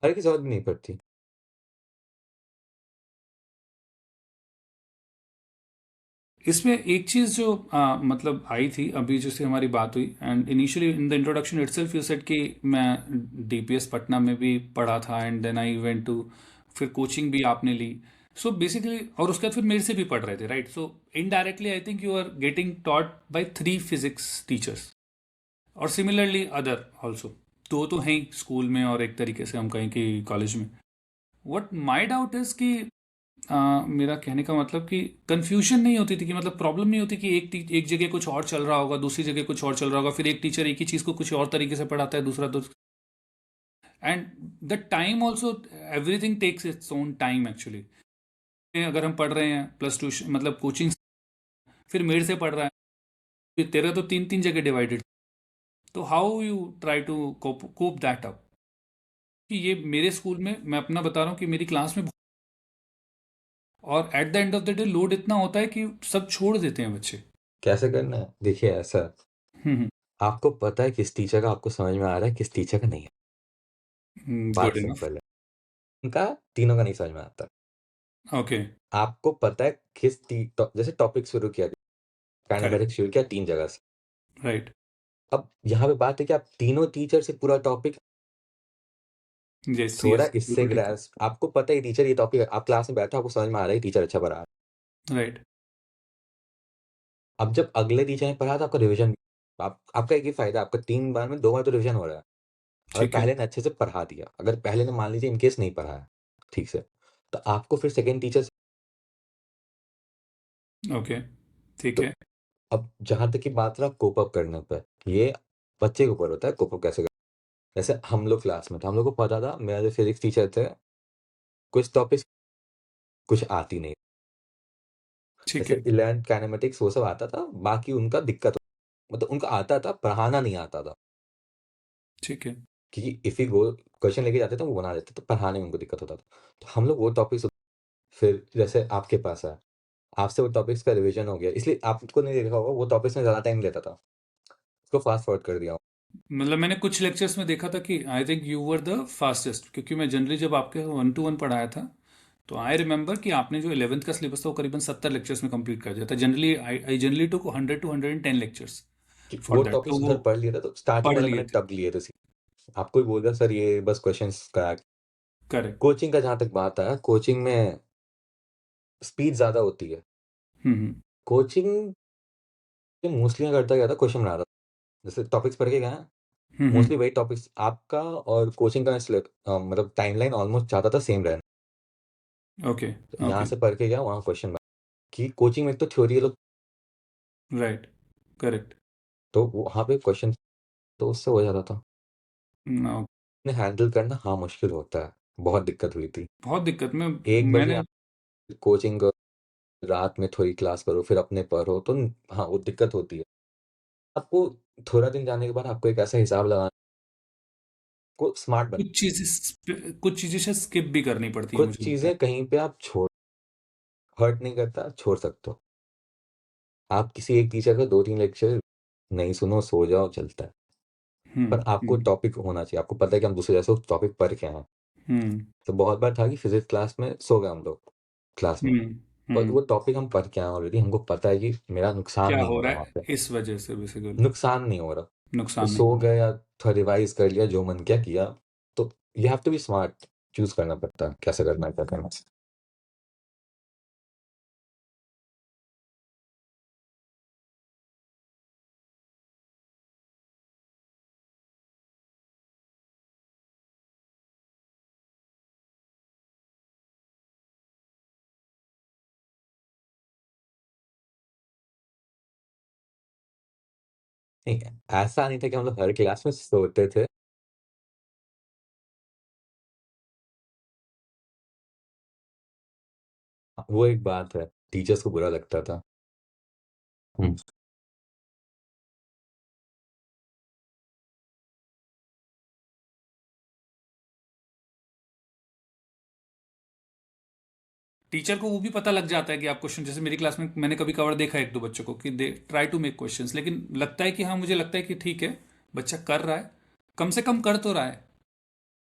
अरे की ज़रूरत भी नहीं पड़ती। इसमें एक चीज़ जो मतलब आई थी अभी जैसे हमारी बात हुई, and initially in the introduction itself you said कि मैं डीपीएस पटना में भी पढ़ा था, and then I went to, फिर कोचिंग भी आपने ली। सो बेसिकली, और उसके बाद फिर मेरे से भी पढ़ रहे थे, right? So indirectly I think you are getting taught by 3 physics teachers, और सिमिलरली अदर ऑल्सो। दो तो हैं ही स्कूल में, और एक तरीके से हम कहें कि कॉलेज में। वट माई डाउट इज कि मेरा कहने का मतलब कि कंफ्यूजन नहीं होती थी, कि मतलब प्रॉब्लम नहीं होती कि एक जगह कुछ और चल रहा होगा, दूसरी जगह कुछ और चल रहा होगा, फिर एक टीचर एक ही चीज़ को कुछ और तरीके से पढ़ाता है, दूसरा तो। And the time also, everything takes its own time actually. अगर हम पढ़ रहे हैं प्लस ट्यूशन मतलब कोचिंग, फिर मेरे से पढ़ रहा है, फिर तेरा तो तीन तीन जगह डिवाइडेड। तो how you try to cope that up? कि ये मेरे स्कूल में, मैं अपना बता रहा हूँ कि मेरी क्लास में, और eight the end of the day load इतना होता है कि सब छोड़ देते हैं बच्चे। कैसे करना है? देखिए ऐसा है, हम्म। आपको पता है किस टीचर का आपको समझ में आ रहा है, किस टीचर का नहीं है। बात गुड इनफ। सिंपल है। उनका तीनों का नहीं समझ में आता। ओके। आपको पता है जैसे टॉपिक शुरू किया, करेक्ट। काइनेमेटिक्स शुरू किया 3 जगह से। राइट। अब यहाँ पे बात है कि आप तीनों टीचर से पूरा टॉपिक यस थोड़ा यस, इससे बिल्कुल ठीक है। ग्रास्प, आपको पता है टीचर ये टॉपिक, आप क्लास में बैठे हो, आपको समझ में आ रहा है टीचर अच्छा पढ़ा रहा है। राइट। अब जब अगले टीचर ने पढ़ा तो आपका रिवीजन, आपका एक ही फायदा है, आपका 3 बार में 2 बार तो रिवीजन हो रहा है। अगर ठीक है। पहले ने अच्छे से पढ़ा दिया, अगर पहले ने मान लीजिए इन केस नहीं पढ़ाया ठीक से, तो आपको फिर सेकंड टीचर से, ओके। ठीक तो है। अब जहाँ तक की बात रहा कोप अप करने पे, ये बच्चे के ऊपर होता है कोप अप कैसे करना। जैसे हम लोग क्लास में थे, हम लोग को पता था, मेरा जो फिजिक्स टीचर थे, कुछ टॉपिक्स कुछ आती नहीं। ठीक जैसे है। 11th काइनेमेटिक्स वो सब आता था, बाकी उनका दिक्कत, मतलब उनका आता था, पढ़ाना नहीं आता था। ठीक है। क्योंकि इफ ही गो क्वेश्चन लेके जाते थे, वो बना देते, तो पढ़ाने में उनको दिक्कत होता था। तो हम लोग वो टॉपिक्स, फिर जैसे आपके पास है, आपसे वो टॉपिक्स का रिवीजन हो गया, इसलिए आपको नहीं देखा होगा, वो टॉपिक्स में ज़्यादा टाइम लेता था, उसको फास्ट फॉरवर्ड कर दिया। मतलब मैंने कुछ लेक्चर्स में देखा था कि आई think you were the fastest, क्योंकि मैं जनरली जब आपके 1-to-1 पढ़ाया था, तो आई रिमेंबर कि आपने जो 11th का सिलेबस था वो करीबन 70 लेक्चर्स में कंप्लीट कर दिया था। Generally I generally to 100 to 110 lectures कि फॉर वो दैट, तो टॉपिक्स वो उधर पढ़ लिया था, तो स्टार्टिंग पढ़ वाला लिए मैंने थे। तब लिए थे आपको ही बोल दिया सर ये बस क्वेश्चंस का। करेक्ट। कोचिंग का जहाँ तक बात है, कोचिंग में स्पीड ज़्यादा होती है। हम्म। कोचिंग मोस्टली मैं करता क्या था, क्वेश्चन बना था, जैसे टॉपिक्स पढ़ के गया, हम्म। मोस्टली वही टॉपिक्स आपका और कोचिंग का मतलब टाइमलाइन ऑलमोस्ट चाहता था सेम रहना। ओके। तो यहाँ ओके। से पढ़ के गया, वहाँ क्वेश्चन बना, कि कोचिंग में तो थ्योरी लोग, राइट। करेक्ट। तो वहाँ पे क्वेश्चन तो उससे हो जाता था। उन्हें हैंडल करना हाँ मुश्किल होता है, बहुत दिक्कत हुई थी। बहुत दिक्कत में। 1 बजे मैंने। आप कोचिंग, रात में थोड़ी क्लास करो, फिर अपने पढ़ो, तो हाँ वो दिक्कत होती है। आपको थोड़ा दिन जाने के बाद आपको एक ऐसा हिसाब लगाना को स्मार्ट बन, कुछ चीजें शायद स्किप भी करनी पड़ती है, कुछ मुझे लगता है। चीज़ें कहीं पे आप छोड़, हर्ट नहीं करता, छोड़ सकते हो। आप किसी एक टीचर का 2-3 लेक्चर नहीं सुनो, सो जाओ, चलता है। पर आपको हम्म। टॉपिक होना चाहिए, आपको पता है कि हम दूसरे जैसे उस टॉपिक पढ़ के आए हैं। हम्म। तो बहुत बार था कि फिज़िक्स क्लास में सो गए हम लोग, क्लास में। हम्म। पर हम्म। वो टॉपिक हम पढ़ के आए हैं ऑलरेडी, हमको पता है कि मेरा नुकसान क्या नहीं हो हो रहा रहा वहाँ है पे, इस वजह से बेसिकली? नुकसान नहीं हो रहा। तो नुकसान नहीं सो हो गए या थोड़ा रिवाइज़ कर लिया, जो मन किया किया। तो you have to be smart, choose करना पड़ता है, कैसे करना है, क्या करना है। नहीं, ऐसा नहीं था कि हम लोग हर क्लास में सोते थे। वो एक बात है, टीचर्स को बुरा लगता था। हुँ। टीचर को वो भी पता लग जाता है कि आप क्वेश्चन, जैसे मेरी क्लास में मैंने कभी कवर देखा है एक दो बच्चों को कि they try to make questions, लेकिन लगता है कि हाँ, मुझे लगता है कि ठीक है, बच्चा कर रहा है, कम से कम कर तो रहा है।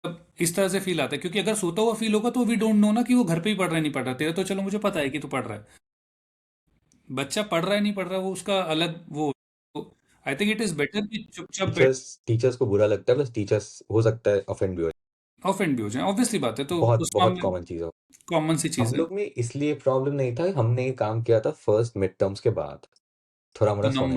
अब इस तरह से फील आता है, क्योंकि अगर सोता हुआ फील होगा तो वी डोंट नो ना कि वो घर पे ही पढ़ रहा है नहीं पढ़ रहा। तेरा तो चलो मुझे पता है कि तू पढ़ रहा है, बच्चा पढ़ रहा है नहीं पढ़ रहा, वो उसका अलग वो। आई थिंक इट इज बेटर कि चुपचाप बैठ। टीचर्स टीचर्स को बुरा लगता है, प्लस टीचर्स हो सकता है ऑफेंड भी हो। ऑफेंड भी हो जाए, ऑब्वियसली बात है, तो बहुत उस बहुत मामले में कॉमन चीज़ है। कॉमन सी हम चीज़ है। लोग में इसलिए प्रॉब्लम नहीं था, हमने ये काम किया था फर्स्ट मिड टर्म्स के बाद, थोड़ा तो मोड़ा सोने।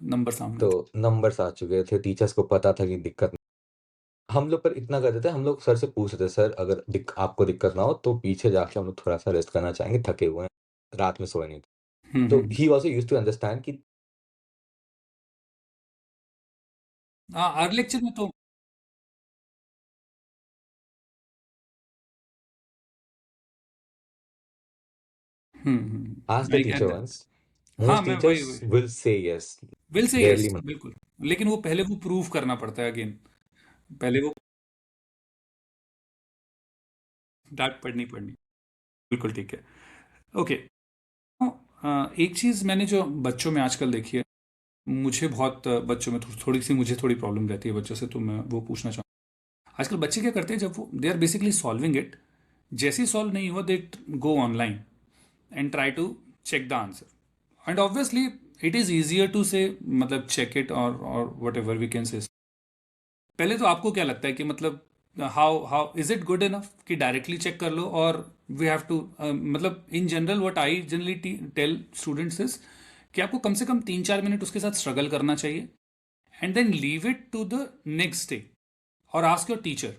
नंबर सामने तो थे। नंबर्स आ चुके थे, टीचर्स को पता था कि दिक्कत नहीं। हम लोग पर इतना करते थे, हम लोग सर से पूछते थे, सर अगर आपको दिक्कत ना हो तो पीछे जाके हम लोग थोड़ा सा रेस्ट करना चाहेंगे, थके हुए हैं, रात में सोए नहीं थे। तो hmm. He also use to understand कि हाँ, हर लेक्चर में तो। ask the I get teacher that. once. हाँ, Most मैं वही teachers वही will say yes, will say yes, rarely no. बिल्कुल। लेकिन वो पहले वो प्रूव करना पड़ता है अगेन, पहले वो डांट पड़नी पड़नी। बिल्कुल ठीक है। ओके। एक चीज़ मैंने जो बच्चों में आजकल देखी है, मुझे बहुत बच्चों में थोड़ी सी मुझे थोड़ी प्रॉब्लम रहती है बच्चों से, तो मैं वो पूछना चाहूँ। आजकल बच्चे क्या करते हैं, जब वो they are basically solving it, जैसे ही सॉल्व नहीं हुआ they go online and try to check the answer, and obviously it is easier to say, मतलब चेक इट और whatever we can say. पहले तो आपको क्या लगता है कि मतलब how how is it good enough कि डायरेक्टली चेक कर लो, और वी हैव टू, मतलब in general what I generally tell students is कि आपको कम से कम 3-4 मिनट उसके साथ स्ट्रगल करना चाहिए, and then leave it to the next day और आस्क योर टीचर।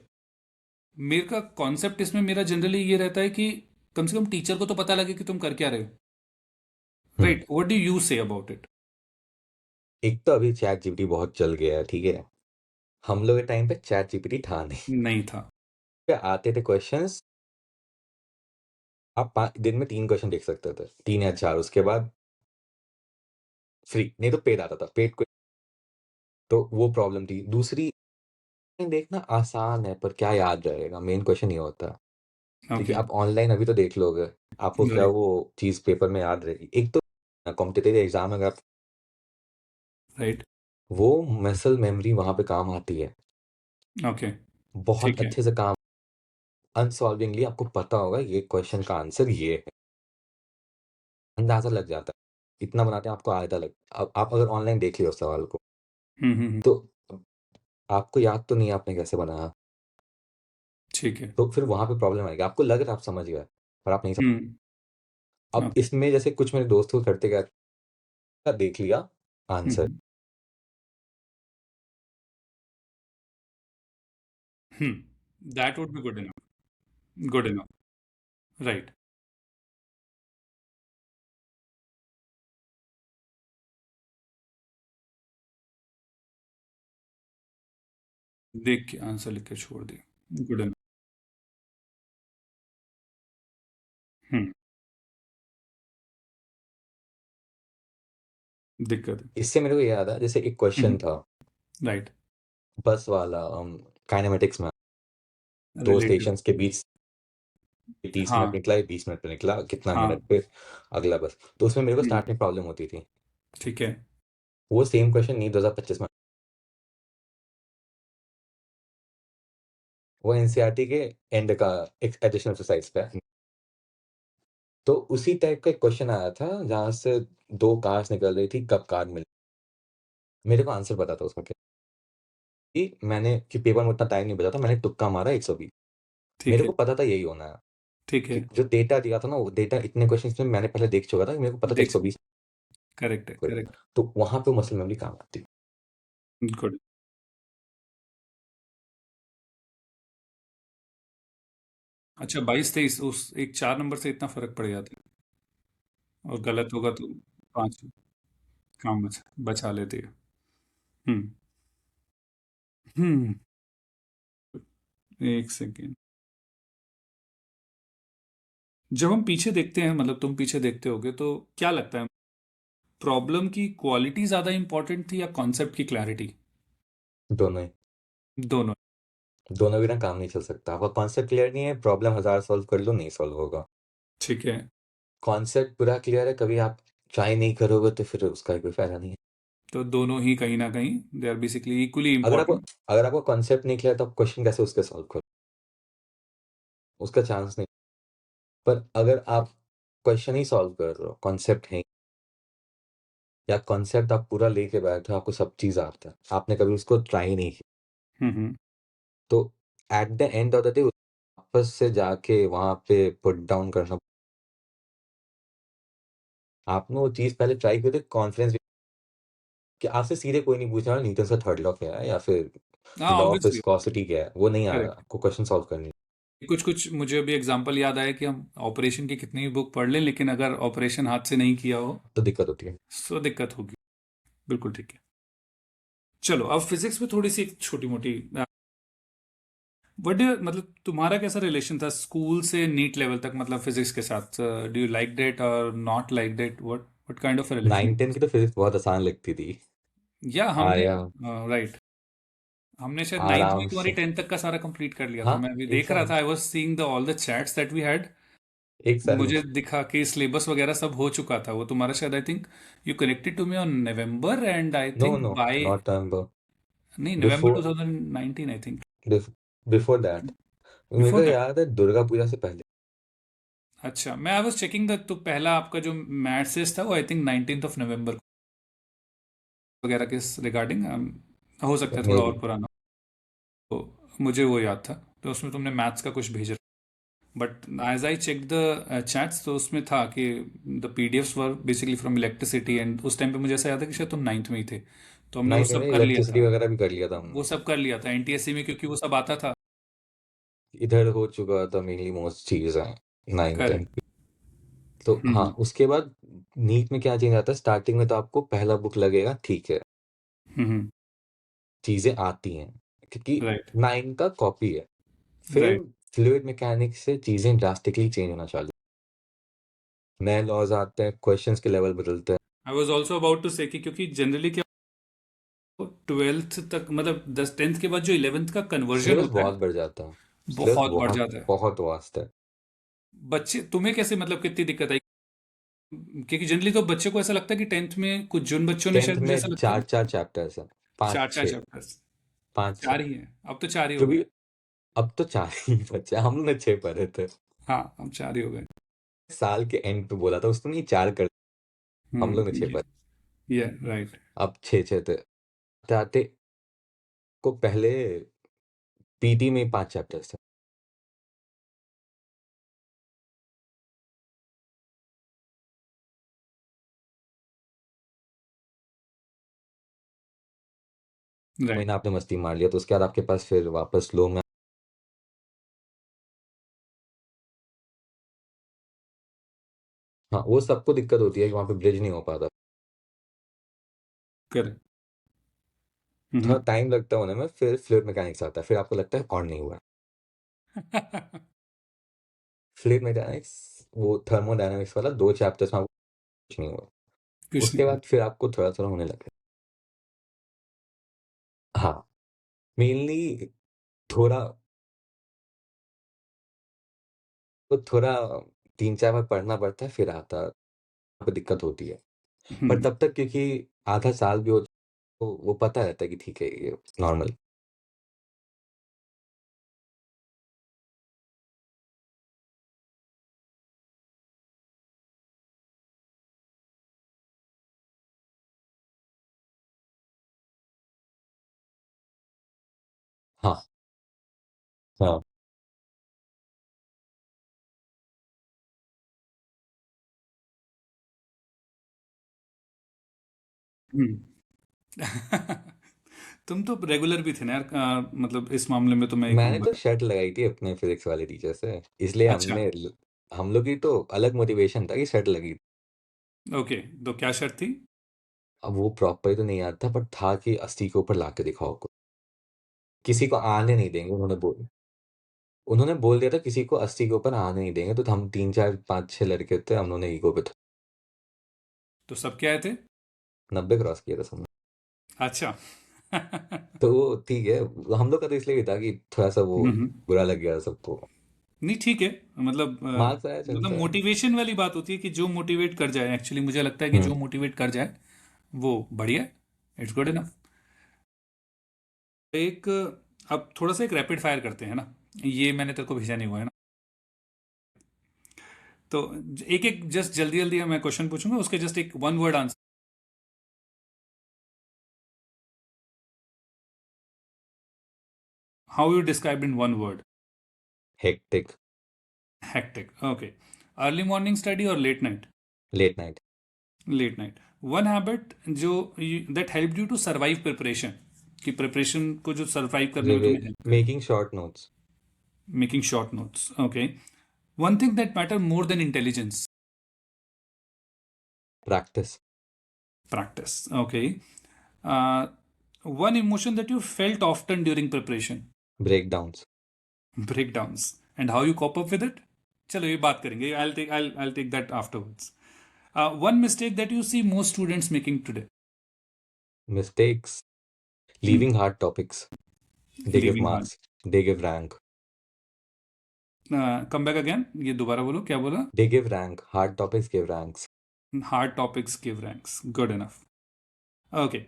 मेरे का कॉन्सेप्ट इसमें मेरा जनरली ये रहता है कि कम से कम टीचर को तो पता लगे कि तुम कर क्या रहे हो। Hmm right, what do you say about it? एक तो अभी चैट जीपीटी बहुत चल गया है, ठीक है। हम लोग के टाइम पे चैट जीपीटी था नहीं। नहीं था। पे आते थे क्वेश्चंस, आप दिन में 3 क्वेश्चन देख सकते थे, 3 या 4, उसके बाद फ्री, नहीं तो पेड आता था, पेड। तो वो प्रॉब्लम थी। दूसरी, देखना आसान है पर क्या याद रहेगा, मेन क्वेश्चन ये होता है। क्योंकि ओके। आप ऑनलाइन अभी तो देख लोगे, आपको क्या राइट। वो चीज़ पेपर में याद रहेगी। एक तो कॉम्पिटिटिव एग्जाम, अगर राइट। वो मसल मेमोरी वहाँ पे काम आती है, ओके। बहुत ठीक है। अच्छे से काम। अनसॉल्विंगली आपको पता होगा ये क्वेश्चन का आंसर ये है, अंदाजा लग जाता है। इतना बनाते हैं आपको आयता लग। अब आप अगर ऑनलाइन देख लियो उस सवाल को, हम्म। तो आपको याद तो नहीं है आपने कैसे बनाया। ठीक है। तो फिर वहाँ पे प्रॉब्लम आएगी, आपको लग रहा है आप समझ गए पर आप नहीं समझ। हम्म। अब ओके। इसमें जैसे कुछ मेरे दोस्त को करते क्या, देख लिया answer, hmm. That would be good enough. Good enough. Right. देख के आंसर लिख के छोड़ दिया, गुड इनफ। हम्म। दिक्कत है। इससे मेरे को ये याद है, जैसे एक क्वेश्चन था राइट। बस वाला, काइनेमेटिक्स में, दो रिलेटिव। स्टेशंस के बीच 30 मिनट हाँ। निकला है, 20 मिनट पे निकला, कितना हाँ। मिनट पे अगला बस। तो उसमें मेरे को हम्म। स्टार्ट में प्रॉब्लम होती थी। ठीक है। वो सेम क्वेश्चन नहीं 2025 में, वो एनसीईआरटी के एंड का एक एडिशनल एक्सरसाइज पे है। तो उसी टाइप का एक क्वेश्चन आया था जहाँ से दो कार्स निकल रही थी, कब कार मिली। मेरे को आंसर पता था उसका क्या, कि मैंने कि पेपर में उतना टाइम नहीं बचा था, मैंने तुक्का मारा 120। ठीक मेरे है। को पता था यही होना है। ठीक है। कि जो डेटा दिया था ना, वो डेटा इतने क्वेश्चंस में मैंने पहले देख चुका था कि मेरे को पता था देख। 120 करेक्ट है, कोई। करेक्ट। तो वहाँ पे मसल मेमोरी काम आती है। गुड। अच्छा, 22-23 उस एक 4 नंबर से इतना फर्क पड़ जाता है, और गलत होगा तो 5 काम बचा बचा लेते हैं। हम्म। हम्म। एक सेकेंड। जब हम पीछे देखते हैं, मतलब तुम पीछे देखते होगे, तो क्या लगता है, प्रॉब्लम की क्वालिटी ज़्यादा इंपॉर्टेंट थी या कॉन्सेप्ट की क्लैरिटी? दोनों ही। दोनों। दोनों बिना काम नहीं चल सकता। आपका कॉन्सेप्ट क्लियर नहीं है, प्रॉब्लम 1000 सॉल्व कर लो नहीं सॉल्व होगा। ठीक है। कॉन्सेप्ट पूरा क्लियर है, कभी आप ट्राई नहीं करोगे तो फिर उसका कोई फायदा नहीं है। तो दोनों ही कहीं ना कहीं दे आर बेसिकली इक्वली अगर आपको इम्पोर्टेंट। अगर आपको कॉन्सेप्ट नहीं क्लियर तो आप क्वेश्चन कैसे उसके सॉल्व करो, उसका चांस नहीं। पर अगर आप क्वेश्चन ही सॉल्व कर रहे हो, कॉन्सेप्ट है, या कॉन्सेप्ट आप पूरा लेके बैठे हो, आपको सब चीज़ आता है, आपने कभी उसको ट्राई नहीं किया, हम्म। तो eight the end of the day वापस से जाके वहाँ पे पुट डाउन करना। आपने वो चीज़ पहले ट्राई की थी, कॉन्फिडेंस कि आपसे सीधे कोई नहीं पूछ रहा न्यूटन का थर्ड लॉ क्या है या फिर हाँ, लॉ ऑफ ऑब्वियसली। विस्कोसिटी क्या है, वो नहीं आ रहा, करेक्ट। आपको क्वेश्चन सॉल्व करनी कुछ कुछ मुझे अभी एग्जांपल याद आया कि हम ऑपरेशन की कितनी भी बुक पढ़ लें, लेकिन अगर ऑपरेशन हाथ से नहीं किया हो तो दिक्कत होती है। तो दिक्कत होगी। बिल्कुल ठीक है। चलो अब फिजिक्स में थोड़ी सी एक छोटी मोटी, व्हाट मतलब तुम्हारा कैसा रिलेशन था स्कूल से नीट लेवल तक, मतलब फिजिक्स के साथ? डू यू लाइक डेट और not like that? What kind of relation? 9-10 की तो फिजिक्स बहुत आसान लगती थी। या हमने, आया राइट, हमने शायद नाइन्थ में आराम तुम्हारी से। 10th तक का सारा कंप्लीट कर लिया था। हाँ, मैं अभी एक देख रहा साल। था, I was seeing the all the chats that we had. एक साल में। मुझे दिखा कि सिलेबस वगैरह सब हो चुका था। वो तुम्हारा शायद, I think you connected to me on November and I no think no, bye, not November. नहीं, November before 2019 I think. Before that, मेरे बिफोर को दैट। याद है दुर्गा पूजा से पहले। अच्छा, मैं आई वाज चेकिंग द, तो पहला आपका जो मैथ्स था वो I think 19th of November वगैरह के रिगार्डिंग, हो सकता है मे थोड़ा बी। और पुराना। तो मुझे वो याद था, तो उसमें तुमने मैथ्स का कुछ भेजा। But as I check the chats, तो उसमें था कि the PDFs were basically from electricity, and उस टाइम पे मुझे ऐसा याद है कि शायद तुम 9th में ही थे। तो हमने वो नाइन्थ सब में कर लिया इलेक्ट्रिसिटी था। वगैरह भी कर लिया था वो हमने। सब कर लिया था एनटीएससी में, क्योंकि वो सब आता था। इधर हो चुका था मेनली मोस्ट चीज़ है 9-10। करेक्ट। तो हाँ, हम्म। उसके बाद नीट में क्या चेंज आता है, स्टार्टिंग में तो आपको पहला बुक लगेगा, ठीक है, हम्म। चीज़ें आती हैं, क्योंकि राइट। 9 का कॉपी है। फिर राइट। फ्लूइड मैकेनिक्स से चीज़ें ड्रास्टिकली चेंज होना चालू, नए लॉज आते हैं, क्वेश्चंस के लेवल बदलते हैं, I was also about to say कि क्योंकि जनरली क्या, 12th तक मतलब 10th के बाद जो 11th का कन्वर्जन सिलेबस होता है बहुत बढ़ जाता है, सिलेबस बहुत बढ़ बहुत जाता है। बहुत वास्ट है। बच्चे तुम्हें कैसे, मतलब कितनी दिक्कत आई? क्योंकि जनरली तो बच्चे को ऐसा लगता है कि 10th में कुछ, जिन बच्चों ने, 10th शायद मुझे में ऐसा लगता है चार चार चैप्टर्स हैं, पाँच चार चार छः, चैप्टर्स। पाँच छः, चार ही हैं, अब तो चार ही हो क्योंकि गए। अब तो चार ही बच्चे, हम लोग ने छः पढ़े थे। हाँ, अब चार ही हो गए। साल के एंड पे बोला था उसने, नहीं चार कर, हम लोग ने छः पढ़े। ये राइट। अब छः छः थे, आते आते को पहले पीटी में 5 चैप्टर्स थे। राइट। महीना आपने मस्ती मार लिया, तो उसके बाद आपके पास फिर वापस लो में। हाँ, वो सबको दिक्कत होती है कि वहाँ पे ब्रिज नहीं हो पाता, करेक्ट। थोड़ा टाइम लगता है होने में, फिर फ्लूइड मैकेनिक्स आता है, फिर आपको लगता है और नहीं हुआ। फ्लूइड मैकेनिक्स, वो थर्मोडायनामिक्स वाला 2 चैप्टर्स में आपको कुछ नहीं हुआ, कुछ उसके नहीं। बाद फिर आपको थोड़ा थोड़ा होने लगा। हाँ, मेनली थोड़ा, तो थोड़ा 3-4 बार पढ़ना पड़ता है, फिर आता है, वहाँ पे दिक्कत होती है। पर हम्म। तब तक क्योंकि आधा साल भी हो, तो वो पता रहता है कि ठीक है, ये नॉर्मल। हाँ हाँ। हम्म। तुम तो रेगुलर भी थे ना यार, मतलब इस मामले में तो मैं ही मैंने कहूंगा। तो शर्ट लगाई थी अपने फिजिक्स वाले टीचर से, इसलिए अच्छा। हम लोग की तो अलग मोटिवेशन था कि शर्ट लगी। ओके, तो क्या शर्त थी? अब वो प्रॉपर तो नहीं याद था, पर था कि 80 के ऊपर ला के दिखाओ को, किसी को आने नहीं देंगे, उन्होंने बोल दिया था किसी को 80 के ऊपर आने नहीं देंगे, तो हम 3-4-5-6 लड़के थे, हम लोगों ने ईगो पे तो सब क्या आए थे? 90 क्रॉस किया था सबने। अच्छा। तो वो ठीक है, हम लोग का तो इसलिए भी था कि थोड़ा सा वो हम्म। बुरा लग गया सबको। नहीं ठीक है, मतलब मार्क्स आया मतलब चलता है। मोटिवेशन वाली बात होती है कि जो मोटिवेट कर जाए, एक्चुअली मुझे लगता है कि जो हम्म। मोटिवेट कर जाए वो बढ़िया है, इट्स गुड इनफ। एक अब थोड़ा सा एक रैपिड फायर करते हैं ना, ये मैंने तेरे को भेजा नहीं हुआ है ना, तो एक एक जस्ट जल्दी जल्दी मैं क्वेश्चन पूछूंगा, उसके जस्ट एक one word answer. How you describe in one word? Hectic. Hectic, okay. Early morning study और late night? Late night. Late night. One habit जो that help you to survive preparation, कि preparation को जो survive करने में तुम्हें help करे? Making short notes. Making short notes, okay. One thing that matter more than intelligence? Practice. Practice, okay. One emotion that you felt often during preparation? Break downs. breakdowns, and how you cope up with it? चलो ये बात करेंगे, I'll take that afterwards. One mistake that you see most students making today? Mistakes. Hmm. Leaving hard topics. They give Leaving hard. marks. They give rank. Come back again, ये दोबारा बोलो, क्या बोला? They give rank. Hard topics give ranks. Hard topics give ranks, good enough. Okay.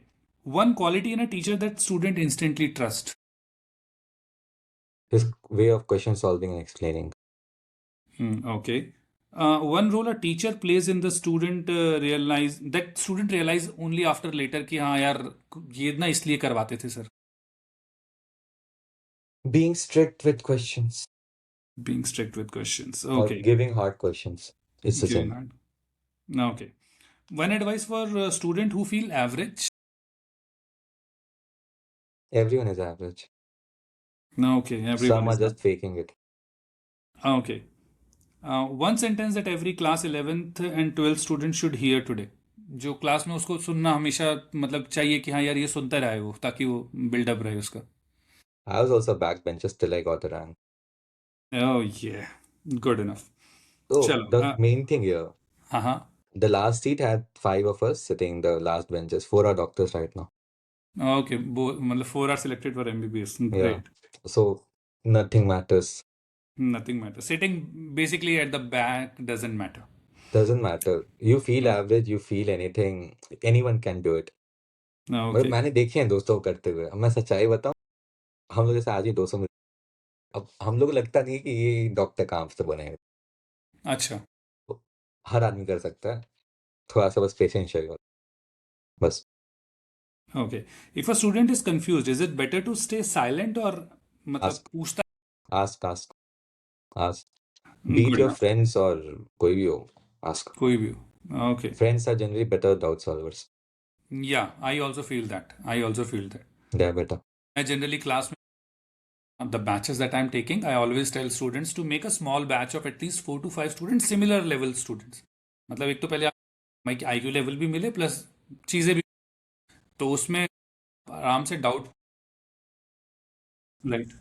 One quality in a teacher that student instantly trust? His way of question solving and explaining. Okay. One role a teacher plays in the student realize only after later कि हाँ यार ये ना इसलिए करवाते थे sir? Being strict with questions. Being strict with questions, Or okay. giving hard questions. It's the Giving same. hard. Okay. One advice for a student who feel average? Everyone is average. No, okay, everyone Some are is that. just faking it. Okay. One sentence that every class 11th and 12th student should hear today. जो class में उसको सुनना हमेशा मतलब चाहिए कि हाँ यार ये सुनता रहे वो, ताकि वो बिल्डअप रहे उसका. I was also backbencher till I got a rank. Oh yeah, good enough. So चलो. the main thing here, हाँ हाँ. the last seat had 5 of us sitting in the last benches. 4 are doctors right now. Okay, मतलब 4 are selected for MBBS. Yeah. Great. So nothing matters. Nothing matters. Sitting basically at the back doesn't matter. Doesn't matter. You feel average, you feel anything, anyone can do it. मतलब Okay. मैंने देखे हैं दोस्तों को करते हुए। अब मैं सच्चाई बताऊँ, हम लोग जैसे आज ही 200 में, अब हम लोग को लगता नहीं है कि ये डॉक्टर कहाँ से बने हैं। अच्छा. तो हर आदमी कर सकता है, थोड़ा-सा बस पेशेंस चाहिए होता है, बस। Okay. If a student is confused, is it better to stay silent or मतलब आस्क, पूछता? Ask, ask, ask. Be it Good your enough. friends or कोई भी हो, आस्क। कोई भी हो. Okay. Friends are generally better doubt solvers. Yeah, I also feel that. I also feel that. They are better. I generally class the batches that I'm taking, I always tell students to make a small batch of at least 4 to 5 students, similar level students. मतलब एक तो पहले IQ level भी मिले plus चीज़ें भी, तो उसमें आराम से डाउट. राइट.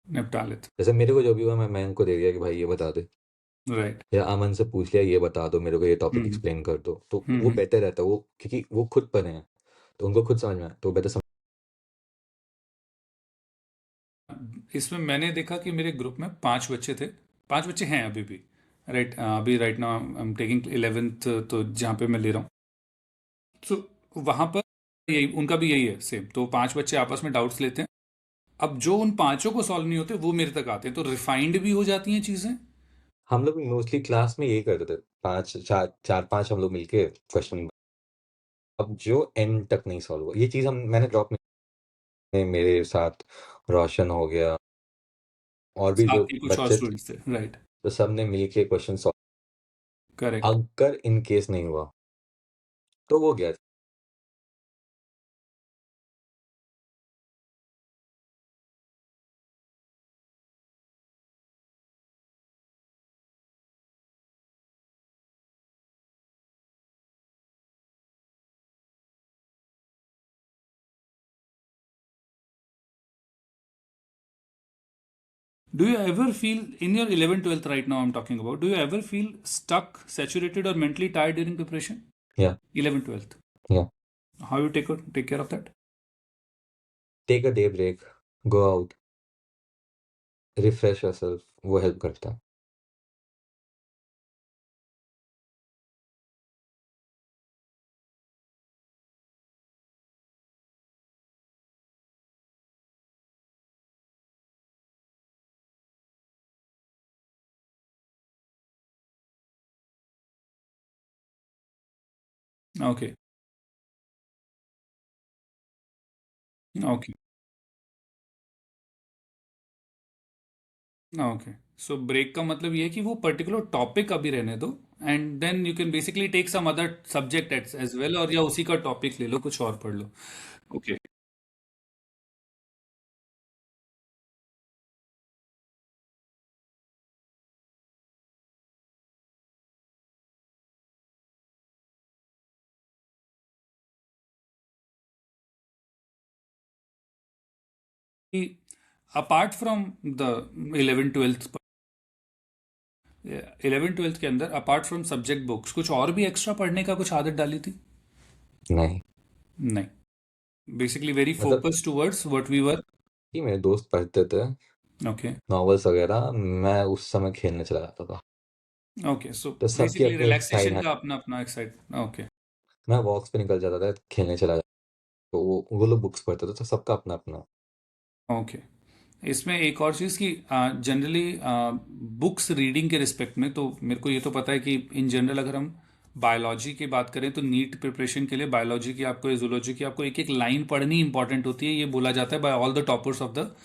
निपटा लेते. जैसे मेरे को जो भी हुआ मैं उनको दे दिया कि भाई ये बता दे, राइट. या अमन से पूछ लिया ये बता दो मेरे को, ये टॉपिक हम्म. एक्सप्लेन कर दो, तो वो हम्म. बेटर रहता है, वो क्योंकि वो खुद पढ़े हैं तो उनको खुद समझ में आए, तो बेटर समझ। इसमें मैंने देखा कि मेरे ग्रुप में 5 बच्चे थे. 5 बच्चे हैं अभी भी. राइट. अभी right now I am taking 11th, तो जहाँ पे मैं ले रहा हूँ, तो वहाँ पर यही उनका भी यही है सेम. तो 5 बच्चे आपस में डाउट्स लेते हैं. अब जो उन पांचों को सॉल्व नहीं होते वो मेरे तक आते हैं, तो रिफाइंड भी हो जाती हैं चीज़ें. हम लोग मोस्टली क्लास में यही करते थे, 4-5 हम लोग मिलके क्वेश्चन, अब जो एंड तक नहीं सॉल्व हुआ, ये चीज़ मैंने ड्रॉप में, मेरे साथ रोशन हो गया और भी जो साथ ही कुछ और बच्चे थे, स्टूडेंट्स थे. राइट. तो सब ने मिलके क्वेश्चन सॉल्व। करेक्ट. अगर इन केस नहीं हुआ तो वो गया। Do you ever feel in your 11th 12th right now I'm talking about, do you ever feel stuck, saturated or mentally tired during preparation? या 11th 12th. या How you take care of that? Take a day break, go out, refresh yourself, वो help करता है। Okay okay okay. So break का मतलब ये है कि वो पर्टिकुलर टॉपिक अभी रहने दो, and then you can basically take some other subject as well, और या उसी का टॉपिक ले लो, कुछ और पढ़ लो। Okay. Apart from the 11 12th, 11 12th के अंदर अपार्ट फ्रॉम सब्जेक्ट बुक्स कुछ और भी एक्स्ट्रा पढ़ने का कुछ आदत डाली थी? नहीं, नहीं, बेसिकली वेरी मतलब focus towards what we were. कि मेरे दोस्त पढ़ते थे ओके नॉवेल्स वगैरह, मैं उस समय खेलने चला जाता था। ओके। सो तो सबकी बेसिकली अपनी एक साइड रिलैक्सेशन है। का अपना अपना एक साइड। ओके मैं वॉक्स पे निकल जाता था, खेलने चला जाता। तो वो लोग बुक्स पढ़ते थे, तो सबका अपना अपना। ओके। इसमें एक और चीज़ कि जनरली बुक्स रीडिंग के रिस्पेक्ट में, तो मेरे को ये तो पता है कि इन जनरल अगर हम बायोलॉजी की बात करें तो नीट प्रिपरेशन के लिए बायोलॉजी की आपको, जूलॉजी की आपको एक एक लाइन पढ़नी इंपॉर्टेंट होती है, ये बोला जाता है by all the toppers of the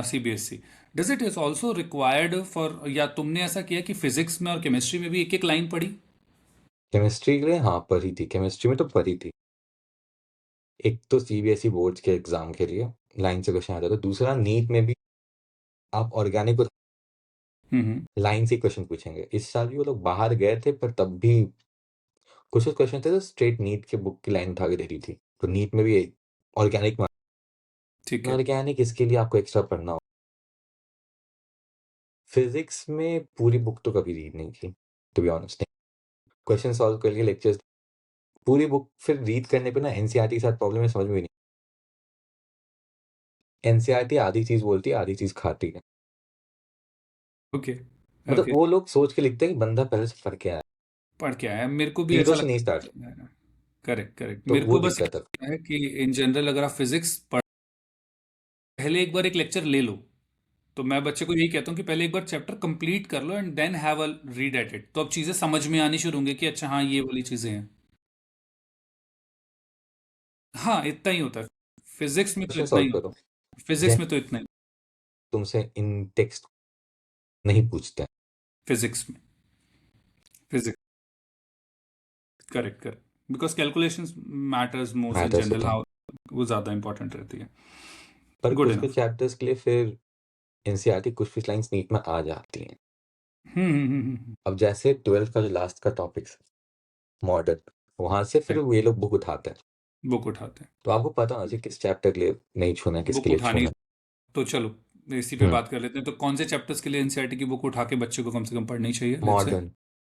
CBSE। Does it is also required for, या तुमने ऐसा किया कि फिजिक्स में और केमिस्ट्री में भी एक एक लाइन पढ़ी? केमिस्ट्री के लिए हाँ पढ़ी थी, केमिस्ट्री में तो पढ़ी थी। एक तो सीबीएसई बोर्ड्स के एग्जाम के लिए लाइन से क्वेश्चन आता था, दूसरा नीट में भी आप ऑर्गेनिक को हम्म। लाइन से क्वेश्चन पूछेंगे। इस साल भी वो लोग बाहर गए थे, पर तब भी कुछ कुछ क्वेश्चन थे तो स्ट्रेट नीट के बुक की लाइन उठा के दे रही थी। तो नीट में भी ऑर्गेनिक में, ठीक है। ऑर्गेनिक इसके लिए आपको एक्स्ट्रा पढ़ना हो। फिजिक्स में पूरी बुक तो कभी रीड नहीं की, to be honest. Question solve करके लेक्चर्स, पूरी बुक फिर रीड करने पे ना एनसीईआरटी के साथ प्रॉब्लम है, समझ में भी नहीं। एनसीईआरटी आधी चीज बोलती है, आधी चीज खाती है। ओके मतलब ओके। वो लोग सोच के लिखते हैं कि बंदा पहले से पढ़ के आया पढ़ के आया, मेरे को भी जीरो ऐसा से नहीं लगता स्टार्ट। है। करेक्ट करेक्ट, तो मेरे वो को बस दिक्कत है। ये है कि इन जनरल अगर आप फिजिक्स पहले एक बार एक लेक्चर ले लो, तो मैं बच्चे को यही कहता हूँ कि पहले एक बार चैप्टर कंप्लीट कर लो and then have a read at it, तो अब चीज़ें समझ में आनी शुरू होंगी कि अच्छा हाँ ये वाली चीज़ें हैं। हाँ इतना ही होता है, फिजिक्स में तो क्वेश्चन इतना सॉल्व ही करो। होता है, फिजिक्स जैन में तो इतना ही। तुमसे इन टेक्स्ट नहीं पूछते हैं। फिजिक्स में, physics, correct correct, because calculations matters most in Mathers general, होता है। हाउ वो ज़्यादा इंपॉर्टेंट रहती है। पर गुड कुछ कुछ इनफ। चैप्टर्स के लिए फिर एनसीईआरटी कुछ कुछ लाइंस नीट में आ जाती हैं। हम्म। अब जैसे 12th का जो लास्ट का टॉपिक मॉडर्न, वहां से फिर ये लोग बुक उठाते हैं। बुक उठाते हैं। तो आपको पता होना चाहिए किस चैप्टर के लिए नहीं छूना है, किसके बुक लिए उठानी, छूना है। तो चलो इसी पे हम्म। बात कर लेते हैं, तो कौन से चैप्टर्स के लिए एनसीईआरटी की बुक उठा के बच्चे को कम से कम पढ़नी चाहिए, लेट्स से? मॉडर्न,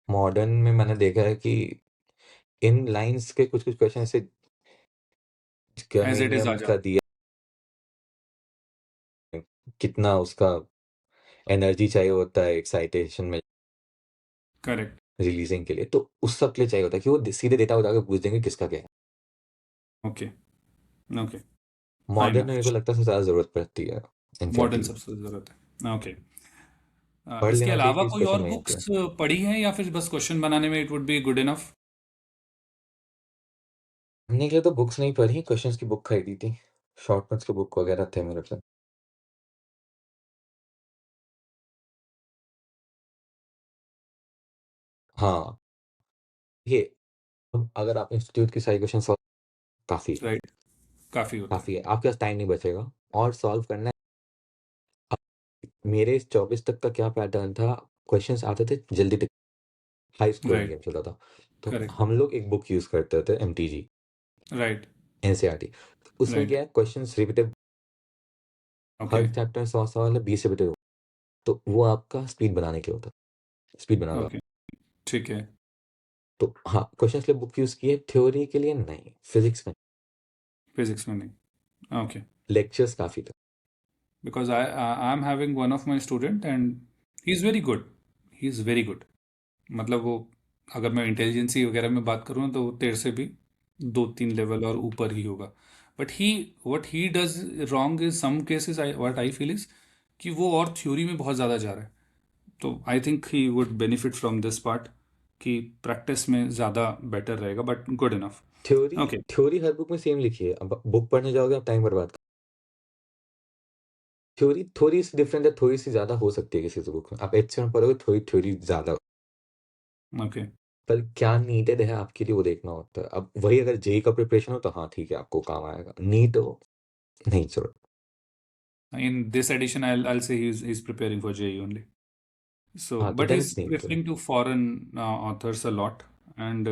मॉडर्न में मैंने देखा है कि इन लाइंस के कुछ कुछ क्वेश्चन ऐसे एज इट इज आ गर्मीनियम का जाता। दिया, कितना उसका एनर्जी चाहिए होता है एक्साइटेशन में करेक्ट। रिलीजिंग के लिए, तो उस सब के लिए चाहिए होता है कि वो सीधे डेटा उठा के पूछ देंगे किसका क्या है। Okay okay. फाइन मॉडर्न में मेरे को मैच। लगता है सबसे ज्यादा जरूरत पड़ती है मॉडर्न एनसीईआरटी की। सबसे ज़रूरत है, ओके। पढ़ इसके लेना चाहिए अलावा कि इस कोई क्वेश्चन और में ये बुक्स किया। पढ़ी हैं, या फिर बस क्वेश्चन बनाने में it would be good enough? पढ़ने के लिए तो बुक्स नहीं पढ़ी, क्वेश्चंस की बुक खरीदी थी। शॉर्ट नोट्स के बुक वगैरह थे मेरे पास। हाँ, ये अब अगर आप इंस्टीट्यूट की सारी क्वेश्चन सॉल्व, काफी राइट, काफ़ी होता है। काफी है, आपके पास टाइम नहीं बचेगा और सॉल्व करना है। अब मेरे 24 तक का क्या पैटर्न था, क्वेश्चंस आते थे जल्दी तक, हाई स्कोरिंग राइट। गेम चलता था। तो करेक्ट। हम लोग एक बुक यूज करते थे, एमटीजी, राइट। एनसीईआरटी। उसमें राइट। क्या है, क्वेश्चंस रिपीटेड, ओके हर चैप्टर में 100 सवाल है, 20 रिपीटेड। तो वो आपका स्पीड बनाने के लिए होता है, स्पीड बनाना। ओके। ठीक है। तो हाँ, क्वेश्चंस के लिए बुक यूज की है, थ्योरी के लिए नहीं, फिजिक्स में। फिजिक्स में नहीं, ओके। लेक्चर्स काफ़ी थे। because I'm having one of my student and he's very good. He's very good. मतलब वो, अगर मैं इंटेलिजेंसी वगैरह में बात करूँ तो वो तेरे से भी 2-3 लेवल और ऊपर ही होगा. But he what he does wrong is some cases, I what I feel is कि वो और थ्योरी में बहुत ज़्यादा जा रहा है. तो I think he would benefit from this part कि प्रैक्टिस में ज़्यादा बेटर रहेगा, but good enough. Theory okay. Theory her book में सेम लिखी है, अब बुक पढ़ने जाओगे आप टाइम बर्बाद कर। थ्योरी थोड़ी सी डिफरेंट है, थोड़ी सी ज़्यादा हो सकती है किसी से बुक में, आप एच में पढ़ोगे थोड़ी थ्योरी ज़्यादा, ओके. पर क्या नीडेड है आपके लिए वो देखना होता है। अब वही अगर जेई का प्रिपरेशन हो तो हाँ ठीक है, आपको काम आएगा, नीट हो नहीं जरूरत। In this edition, I'll say he's preparing for JEE only. So, हाँ तो but then he's it's need. preferring to foreign authors a lot, and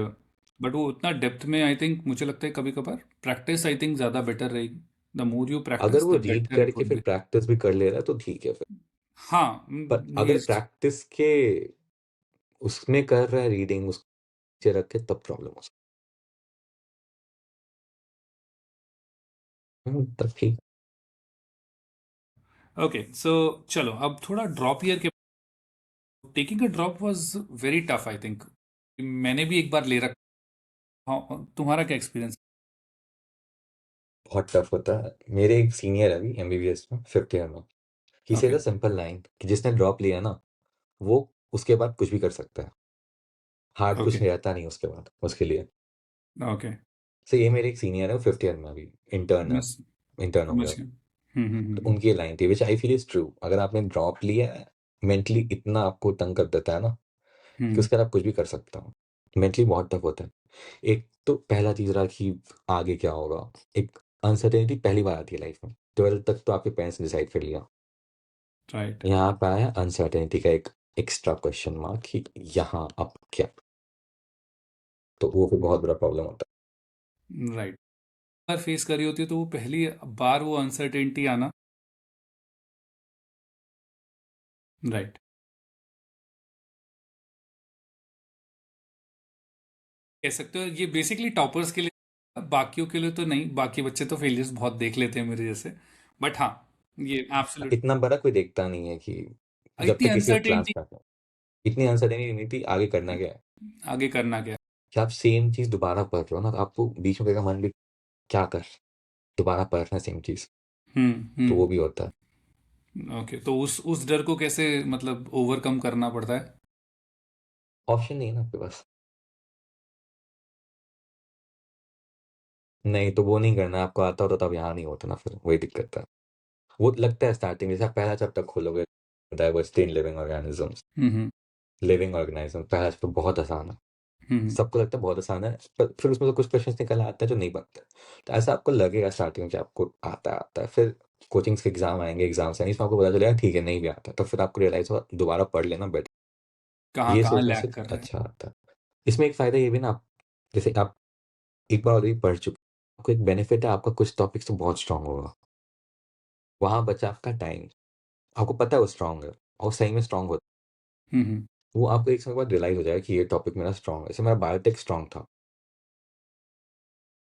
but वो उतना डेप्थ में आई थिंक मुझे लगता है कभी कभार प्रैक्टिस आई थिंक ज़्यादा बेटर रहेगी. द मोर यू अगर प्रैक्टिस वो द रीड बेटर इट करके वुड फिर बी. प्रैक्टिस भी कर ले रहा है तो ठीक है फिर, हाँ. पर अगर he's प्रैक्टिस के उसमें कर रहा है रीडिंग उससे रख के तब प्रॉब्लम हो सकती है, तब ठीक। ओके. सो चलो अब थोड़ा ड्रॉप ईयर के. Taking a drop was very tough I think. मैंने भी एक बार ले रखा. हाँ, तुम्हारा क्या एक्सपीरियंस? बहुत टफ होता है। मेरे एक सीनियर है अभी एमबीबीएस में, फिफ्थ ईयर में, he says okay. A simple line कि जिसने ड्रॉप लिया ना वो उसके बाद कुछ भी कर सकता है, हार्ड कुछ ओके. रहता नहीं उसके बाद उसके लिए। ओके. सो ये मेरे एक सीनियर है, वो फिफ्थ ईयर में अभी इंटर्न है, मिस. इंटर्न हो समझ गया। गया. तो उनकी ये लाइन थी विच आई फील इज ट्रू, अगर आपने ड्रॉप लिया है मेंटली इतना आपको तंग कर देता है ना कि हम्म. उसके बाद आप कुछ भी कर सकता हो, मेंटली बहुत टफ होता है। एक तो पहला चीज रहा कि आगे क्या होगा, एक अनसर्टेनिटी पहली बार आती है लाइफ में, 12th तक तो आपके पेरेंट्स ने डिसाइड कर लिया, राइट. यहाँ पे आया अनसर्टेनिटी का एक एक्स्ट्रा क्वेश्चन मार्क कि यहाँ अब क्या, तो वो फिर बहुत बड़ा प्रॉब्लम होता राइट. बार फेस करी होती है तो वो पहली बार वो अनसर्टेनिटी आना. राइट. कह सकते हो ये बेसिकली टॉपर्स के लिए, बाकियों के लिए तो नहीं. बाकी बच्चे तो फेलियर्स बहुत देख लेते हैं मेरे जैसे. बट हाँ, ये है। एब्सोल्यूट. इतना बड़ा कोई देखता नहीं है कि जब इतनी तक किसी क्लास अनसर्टेनिटी. में आता है, इतनी अनसर्टेनिटी नहीं थी आगे करना क्या है, आगे करना क्या है? कि आप सेम चीज दोबारा पढ़ रहे हो ना तो आपको बीच में का मन भी क्या कर, दोबारा पढ़ना सेम चीज, तो वो भी होता है। ओके. तो उस डर को कैसे मतलब ओवरकम करना पड़ता है? ऑप्शन नहीं है ना आपके पास, नहीं तो वो नहीं करना, आपको आता होता तब यहाँ नहीं होता ना, फिर वही दिक्कत है। वो लगता है स्टार्टिंग जैसे आप पहला चैप्टर खोलोगे, diversity in living organisms, hmm. Living organism पहला चैप्टर बहुत आसान है, हम्म. सबको लगता है बहुत आसान है, पर फिर उसमें से कुछ क्वेश्चंस निकल आते हैं जो नहीं बनते, तो ऐसा आपको लगेगा स्टार्टिंग में कि आपको आता है, फिर कोचिंग्स के एग्जाम आएंगे, एग्जाम्स आएंगे, इसमें आपको पता चलेगा ठीक है नहीं भी आता, तो फिर आपको रियलाइज होगा दोबारा पढ़ लेना बेटर, कहाँ ये कहाँ सोचने से लैग कर रहे हैं? अच्छा आता है। इसमें एक फायदा ये भी ना, आप जैसे आप एक बार ऑलरेडी पढ़ चुके, आपको एक बेनिफिट है, आपका कुछ टॉपिक्स तो बहुत स्ट्रांग होगा, वहां बचा आपका टाइम, आपको पता है वो स्ट्रांग है और सही में स्ट्रांग होता हम्म. है, वो आपको एक समय बाद रियलाइज हो जाएगा कि ये टॉपिक मेरा स्ट्रांग है। जैसे मेरा बायोटेक स्ट्रांग था,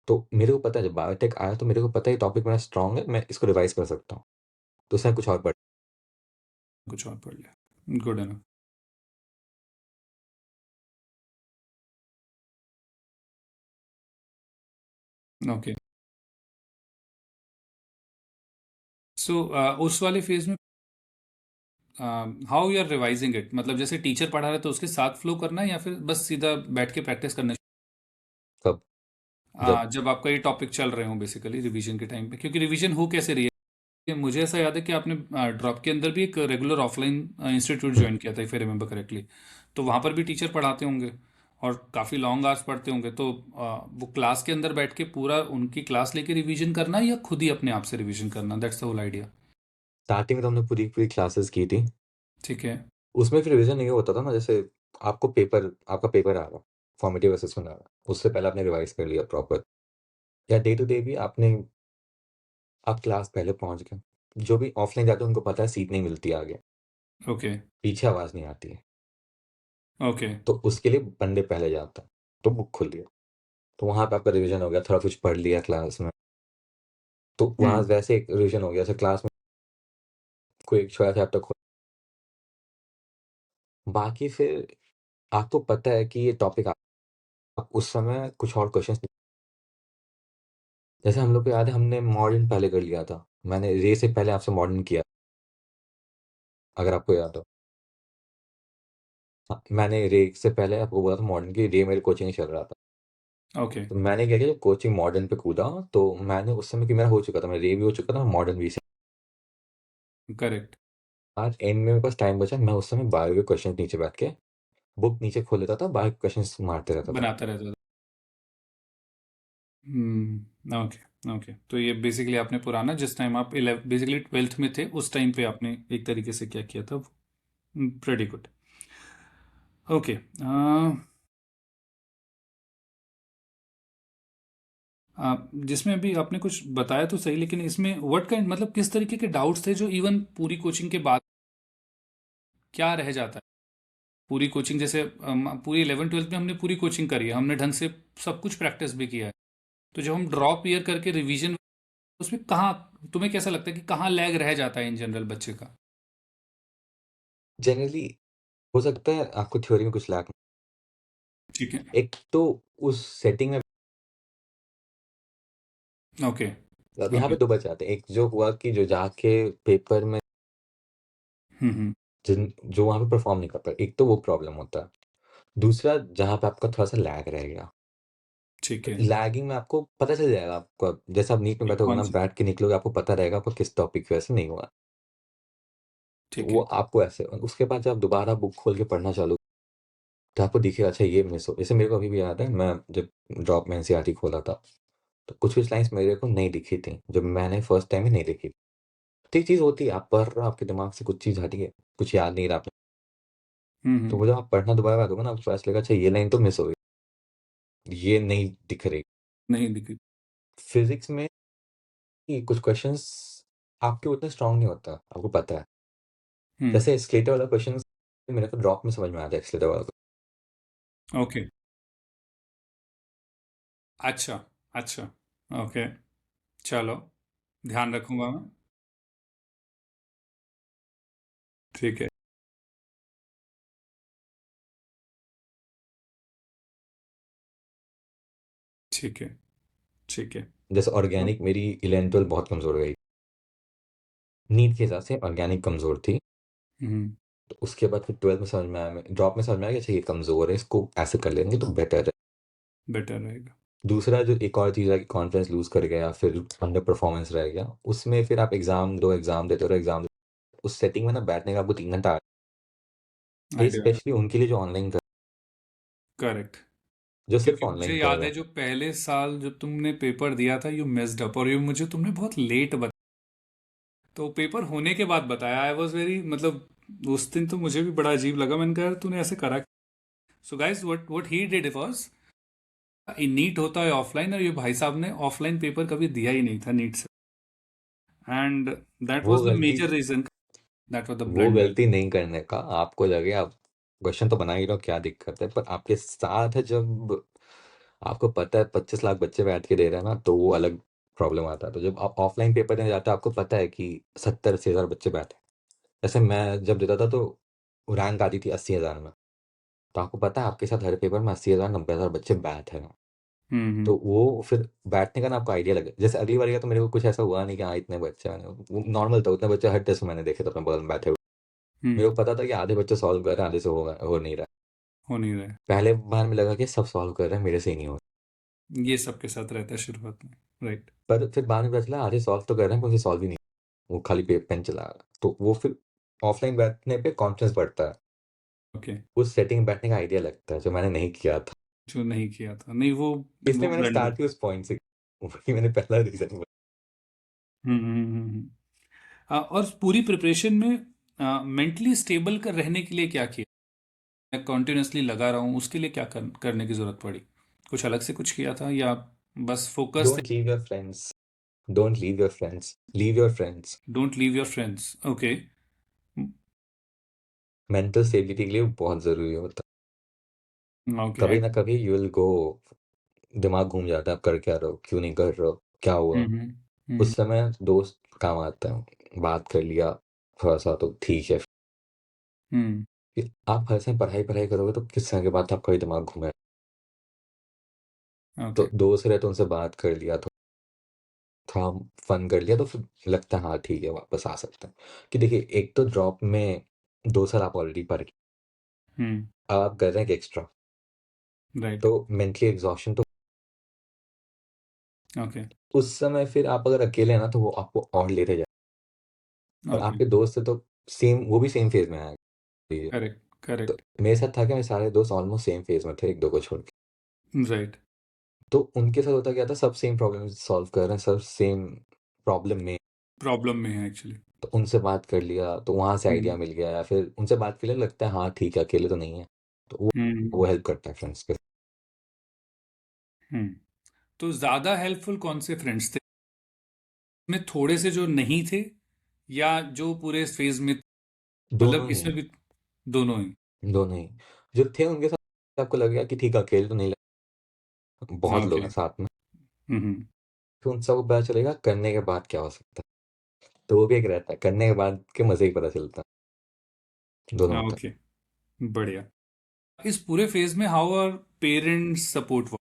तो मेरे को पता है जब बायोटेक आया तो मेरे को पता है टॉपिक मेरा स्ट्रांग है, मैं इसको रिवाइज कर सकता हूँ, तो उसमें कुछ और पढ़। कुछ और पढ़ लिया. गुड है. ओके. सो उस वाले फेज में how you are revising it, मतलब जैसे टीचर पढ़ा रहा है तो उसके साथ फ्लो करना है या फिर बस सीधा बैठ के प्रैक्टिस करना? कब, जब जब आपका ये टॉपिक चल रहे हो बेसिकली रिवीजन के टाइम पे, क्योंकि रिवीजन हो कैसे रही है? मुझे ऐसा याद है कि आपने ड्रॉप के अंदर भी एक रेगुलर ऑफलाइन इंस्टीट्यूट ज्वाइन किया था, इफ आई रिमेंबर करेक्टली. तो वहाँ पर भी टीचर पढ़ाते होंगे और काफ़ी लॉन्ग आवर्स पढ़ते होंगे, तो वो क्लास के अंदर बैठ के पूरा उनकी क्लास लेके रिवीजन करना या खुद ही अपने आप से रिवीजन करना, that's the whole idea. Starting में तो हमने पूरी पूरी क्लासेस की थी, ठीक है. उसमें फिर रिवीजन नहीं होता था ना, जैसे आपका पेपर आ रहा, फॉर्मेटिव असेसमेंट आ रहा, उससे पहले आपने रिवाइज कर लिया प्रॉपर, या डे टू डे भी आपने, आप क्लास पहले पहुंच गए, जो भी ऑफलाइन जाते हैं उनको पता है सीट नहीं मिलती आगे, ओके. पीछे आवाज नहीं आती है, ओके. तो उसके लिए बंदे पहले जाता है, तो बुक खुल गया, तो वहां पे आपका रिवीजन हो गया, थोड़ा कुछ पढ़ लिया क्लास में, तो वहाँ हम्म वैसे एक रिविजन हो गया, जैसे क्लास में कोई एक छोटा चैप्टर खो, बाकी फिर आपको पता है कि ये टॉपिक आप उस समय कुछ और क्वेश्चंस, जैसे हम लोग को याद है हमने मॉडर्न पहले कर लिया था, मैंने रे से पहले आपसे मॉडर्न किया, अगर आपको याद हो। हाँ, मैंने रे से पहले आपको बोला था मॉडर्न की, रे मेरे कोचिंग चल रहा था। ओके तो मैंने क्या किया, जब कोचिंग मॉडर्न पे कूदा, तो मैंने उस समय कि मेरा हो चुका था, मैं रे भी हो चुका था, मॉडर्न भी से। करेक्ट आज एंड में मेरे पास टाइम बचा, मैं उस समय बायो के क्वेश्चन नीचे बैठ के बुक नीचे खोल लेता था, बायो के क्वेश्चन मारते रहता था। बनाता रहता था। ओके ओके, तो ये बेसिकली आपने पुराना जिस टाइम आप 11 बेसिकली 12th में थे उस टाइम पे आपने एक तरीके से क्या किया था। Pretty good. ओके, जिसमें अभी आपने कुछ बताया तो सही, लेकिन इसमें व्हाट काइंड मतलब किस तरीके के डाउट्स थे जो इवन पूरी कोचिंग के बाद क्या रह जाता है। पूरी कोचिंग जैसे पूरी 11 12 में हमने पूरी कोचिंग करी है, हमने ढंग से सब कुछ प्रैक्टिस भी किया है, तो जब हम ड्रॉप ईयर करके रिवीजन, उसमें कहाँ तुम्हें कैसा लगता है कि कहाँ लैग रह जाता है इन जनरल बच्चे का। जनरली हो सकता है आपको थ्योरी में कुछ लैक, ठीक है। एक तो उस सेटिंग में, ओके अब यहाँ ओके। पे दो बच्चे आते हैं, एक जो हुआ कि जो जाके पेपर में जिन जो वहाँ पे परफॉर्म नहीं कर पाए, एक तो वो प्रॉब्लम होता है। दूसरा जहाँ पे आपका थोड़ा सा लैग रहेगा, ठीक तो है। लैगिंग में आपको पता चल जाएगा, आपको जैसे आप नीट में ये बैठोगे कौन ना, सी। बैठ के निकलोगे, आपको पता रहेगा आपको किस टॉपिक की वजह से नहीं हुआ। तो ठीक वो है। आपको ऐसे, उसके बाद जब आप दोबारा बुक खोल के पढ़ना चालू, तो आपको दिखेगा अच्छा ये मिस हो, जैसे मेरे को अभी भी याद है, मैं जब ड्रॉप में एनसीईआरटी खोला था, तो कुछ-कुछ लाइन्स मेरे को नहीं दिखी थी, जब मैंने फर्स्ट टाइम ही नहीं देखी। तो एक चीज़ होती है, आप पढ़ रहे हो, आपके दिमाग से कुछ चीज़ हटी है, कुछ याद नहीं रहा आपने, तो हम्म। वो जब आप पढ़ना दोबारा बैठोगे ना, आपको ऐसा लगेगा अच्छा ये लाइन तो मिस हो गई, ये नहीं दिख रही। नहीं दिखी। फिज़िक्स में कि कुछ क्वेश्चंस आपके उतने स्ट्रॉन्ग नहीं होता, आपको पता है। हम्म। जैसे स्केटर वाला क्वेश्चन मेरे को ड्रॉप में समझ में आता है, स्केटर वाला। ओके। अच्छा अच्छा। ओके, चलो, ध्यान रखूंगा मैं। ठीक है। ठीक है। ठीक है। जैसे तो ऑर्गेनिक मेरी 11th 12th बहुत कमज़ोर गई, नीट के हिसाब से ऑर्गेनिक कमज़ोर थी। हम्म। तो उसके बाद फिर 12th में समझ में आया, ड्रॉप में समझ में आया कि अच्छा ये कमज़ोर है, इसको ऐसे कर लेंगे तो बेटर है। बेटर रहेगा। दूसरा जो एक और चीज़ है कि कॉन्फिडेंस लूज़ कर गया, फिर अंडर परफॉर्मेंस रह गया, उसमें फिर आप एग्ज़ाम दो, एग्ज़ाम देते रहो, एग्ज़ाम, उस सेटिंग में ना बैठने का आपको 3 घंटा, ये आइडिया। स्पेशली उनके लिए जो ऑनलाइन कर, करेक्ट। जो सिर्फ़ क्योंकि मुझे ऑनलाइन कर याद रहे है हैं। जो पहले साल जब तुमने पेपर दिया था यू मिस्ड अप, और ये मुझे तुमने बहुत लेट बताया, तो पेपर होने के बाद बताया। आई वॉज वेरी मतलब उस दिन तो मुझे भी बड़ा अजीब लगा, मैंने कहा यार तूने ऐसे करा। So guys what what he did was, NEET होता है ऑफलाइन, और ये भाई साहब ने ऑफलाइन पेपर कभी दिया ही नहीं था नीट से, एंड दैट वो वाज द गलती major reason, that was the वो ब्लंडर। गलती नहीं करने का, आपको लगे आप क्वेश्चन तो बना ही रहो, क्या दिक्कत है, पर आपके साथ है जब आपको पता है 25 लाख बच्चे बैठ के दे रहे हैं ना, तो वो अलग प्रॉब्लम आता है। तो जब आप ऑफलाइन पेपर देने जाते हो, आपको पता है कि 70 80 हज़ार बच्चे बैठे हैं। जैसे मैं जब देता था, तो रैंक आती थी 80 हज़ार में, तो आपको पता है आपके साथ हर पेपर में 80 हज़ार 90 हज़ार बच्चे बैठे हैं। तो हम्म। वो फिर बैठने का ना आपको आइडिया लगे, जैसे अगली बार का तो मेरे को कुछ ऐसा हुआ नहीं कि हाँ इतने बच्चे आने, वो नॉर्मल था, उतने बच्चे हर टेस्ट में मैंने देखे थे अपने बगल में बैठे हुए। मेरे हम्म। को पता था कि आधे बच्चे सॉल्व कर रहे हैं, आधे से हो नहीं रहा है। हो नहीं रहा है। पहले बार में लगा कि सब सॉल्व कर रहे हैं, मेरे से ही नहीं हो रहा। ये सबके साथ रहता है शुरुआत में। राइट। पर फिर बाद में पता चला आधे सॉल्व तो कर रहे हैं, पर उनसे सॉल्व ही नहीं, वो खाली पेन चला रहा है। तो वो फिर ऑफलाइन बैठने पे कॉन्फिडेंस बढ़ता है, ओके। उस सेटिंग में बैठने का आइडिया लगता है, जो मैंने नहीं किया था। जो नहीं किया था, नहीं वो इसलिए मैंने ब्लंडर। स्टार्ट ही उस पॉइंट से, वही मैंने पहला रीजन बोला। और पूरी प्रिपरेशन में मेंटली स्टेबल कर रहने के लिए क्या किया। मैं कॉन्टिन्यूसली लगा रहा हूँ, उसके लिए क्या करने की जरूरत पड़ी। कुछ अलग से कुछ किया था या बस फोकस थे। Don't leave your friends, don't leave your friends, leave your friends. Don't leave your friends. Okay. Mental stability के लिए बहुत ज़रूरी होता है। ओके। कभी ना कभी यू विल गो, दिमाग घूम जाता है, आप कर क्या रहे हो, क्यों नहीं कर रहे हो, क्या हुआ। हम्म उस समय दोस्त काम आता है, बात कर लिया थोड़ा सा तो ठीक है। हम्म फिर आप हर समय पढ़ाई पढ़ाई करोगे तो किस समय के बाद आपका ही दिमाग घूमे। तो ओके दोस्त रहे तो उनसे बात कर लिया तो थोड़ा फन कर लिया तो फिर लगता है हाँ ठीक है वापस आ सकते हैं। कि देखिए एक तो ड्रॉप में 2 साल आप ऑलरेडी पढ़ के हम्म अब आप कर रहे हैं एक्स्ट्रा, राइट तो मेंटली एग्जॉशन तो ओके उस समय फिर आप अगर अकेले हैं ना तो वो आपको और लेते जाए। और ओके आपके दोस्त है तो सेम वो भी सेम फेज में आएगा। करेक्ट तो करेक्ट मेरे साथ था कि मेरे सारे दोस्त ऑलमोस्ट सेम फेज में थे, एक दो को छोड़ के। राइट तो उनके साथ होता क्या था, सब सेम प्रॉब्लम सॉल्व कर रहे हैं, सब सेम प्रॉब्लम में। प्रॉब्लम में है एक्चुअली तो उनसे बात कर लिया तो वहां से आइडिया हम्म मिल गया, या फिर उनसे बात के लिए लगता है हाँ ठीक है अकेले तो नहीं है। तो वो हम्म हेल्प करता है फ्रेंड्स के। हम्म तो ज्यादा हेल्पफुल कौन से फ्रेंड्स थे में थोड़े से जो नहीं थे या जो पूरे फेज में दोनों मतलब ही, इसमें भी दोनों ही दोनों ही जो थे उनके साथ आपको लगेगा कि ठीक है अकेले तो नहीं बहुत लोग ओके हैं साथ में। हम्म फिर उन सबको पता चलेगा करने के बाद क्या हो सकता है। तो वो भी एक रहता है, करने के बाद के मजे ही पता चलता है दोनों होता ओके बढ़िया इस पूरे फेज में हाउ आर पेरेंट्स सपोर्ट है।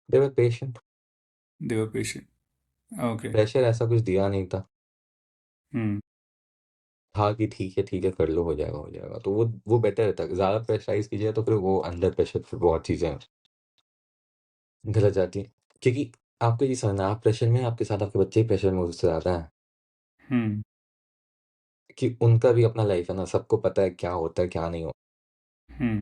दे वर पेशेंट। दे वर पेशेंट ओके प्रेशर ऐसा कुछ दिया नहीं था। हम्म था कि ठीक है कर लो, हो जाएगा तो वो बेटर रहता है। ज़्यादा प्रेशराइज कीजिए तो फिर वो अंडर प्रेशर फिर बहुत चीज़ें गलत जाती हैं। क्योंकि आपको ये समझना है, आप प्रेशर में हैं, आपके साथ आपके बच्चे ही प्रेशर में उससे ज़्यादा है। हम्म कि उनका भी अपना लाइफ है ना, सबको पता है क्या होता है क्या नहीं होता। हम्म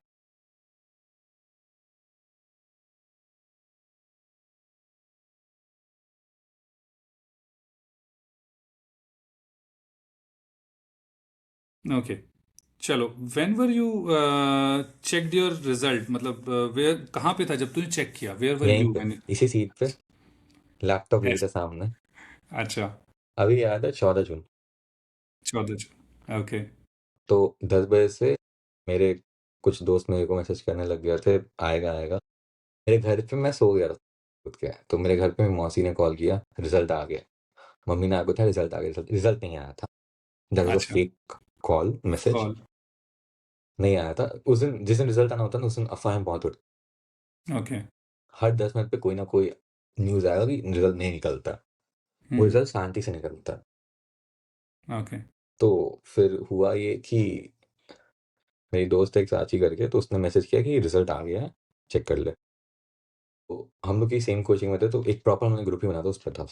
ओके चलो when were you check your result मतलब वेयर कहाँ पे था जब तूने चेक किया वेयर वर यहीं यू पे व्हेन इसी सीट पे लैपटॉप यही यस था सामने। अच्छा अभी याद है 14 जून। 14 ओके तो 10 बजे से मेरे कुछ दोस्त मेरे को मैसेज करने लग गए थे, आएगा आएगा। मेरे घर पे मैं सो गया था खुद के, तो मेरे घर पे मेरी मौसी ने कॉल किया, रिजल्ट आ गया। मम्मी ने आगे था रिजल्ट आ गया, रिजल्ट रिजल्ट नहीं आया था। दैट वाज अ अच्छा फेक कॉल मैसेज। कॉल नहीं आया था उस दिन, जिस दिन रिजल्ट आना होता है ना उस दिन अफवाहें बहुत उड़ती। ओके हर 10 मिनट पे कोई ना कोई न्यूज़ आएगा कि रिजल्ट नहीं निकलता। वो हम्म रिजल्ट शांति से निकलता है। ओके तो फिर हुआ ये कि मेरी दोस्त एक साथी करके, तो उसने मैसेज किया कि रिजल्ट आ गया है, चेक कर ले। तो हम लोग की सेम कोचिंग में थे, तो एक प्रॉपर हमने ग्रुप ही बना था उस पर था।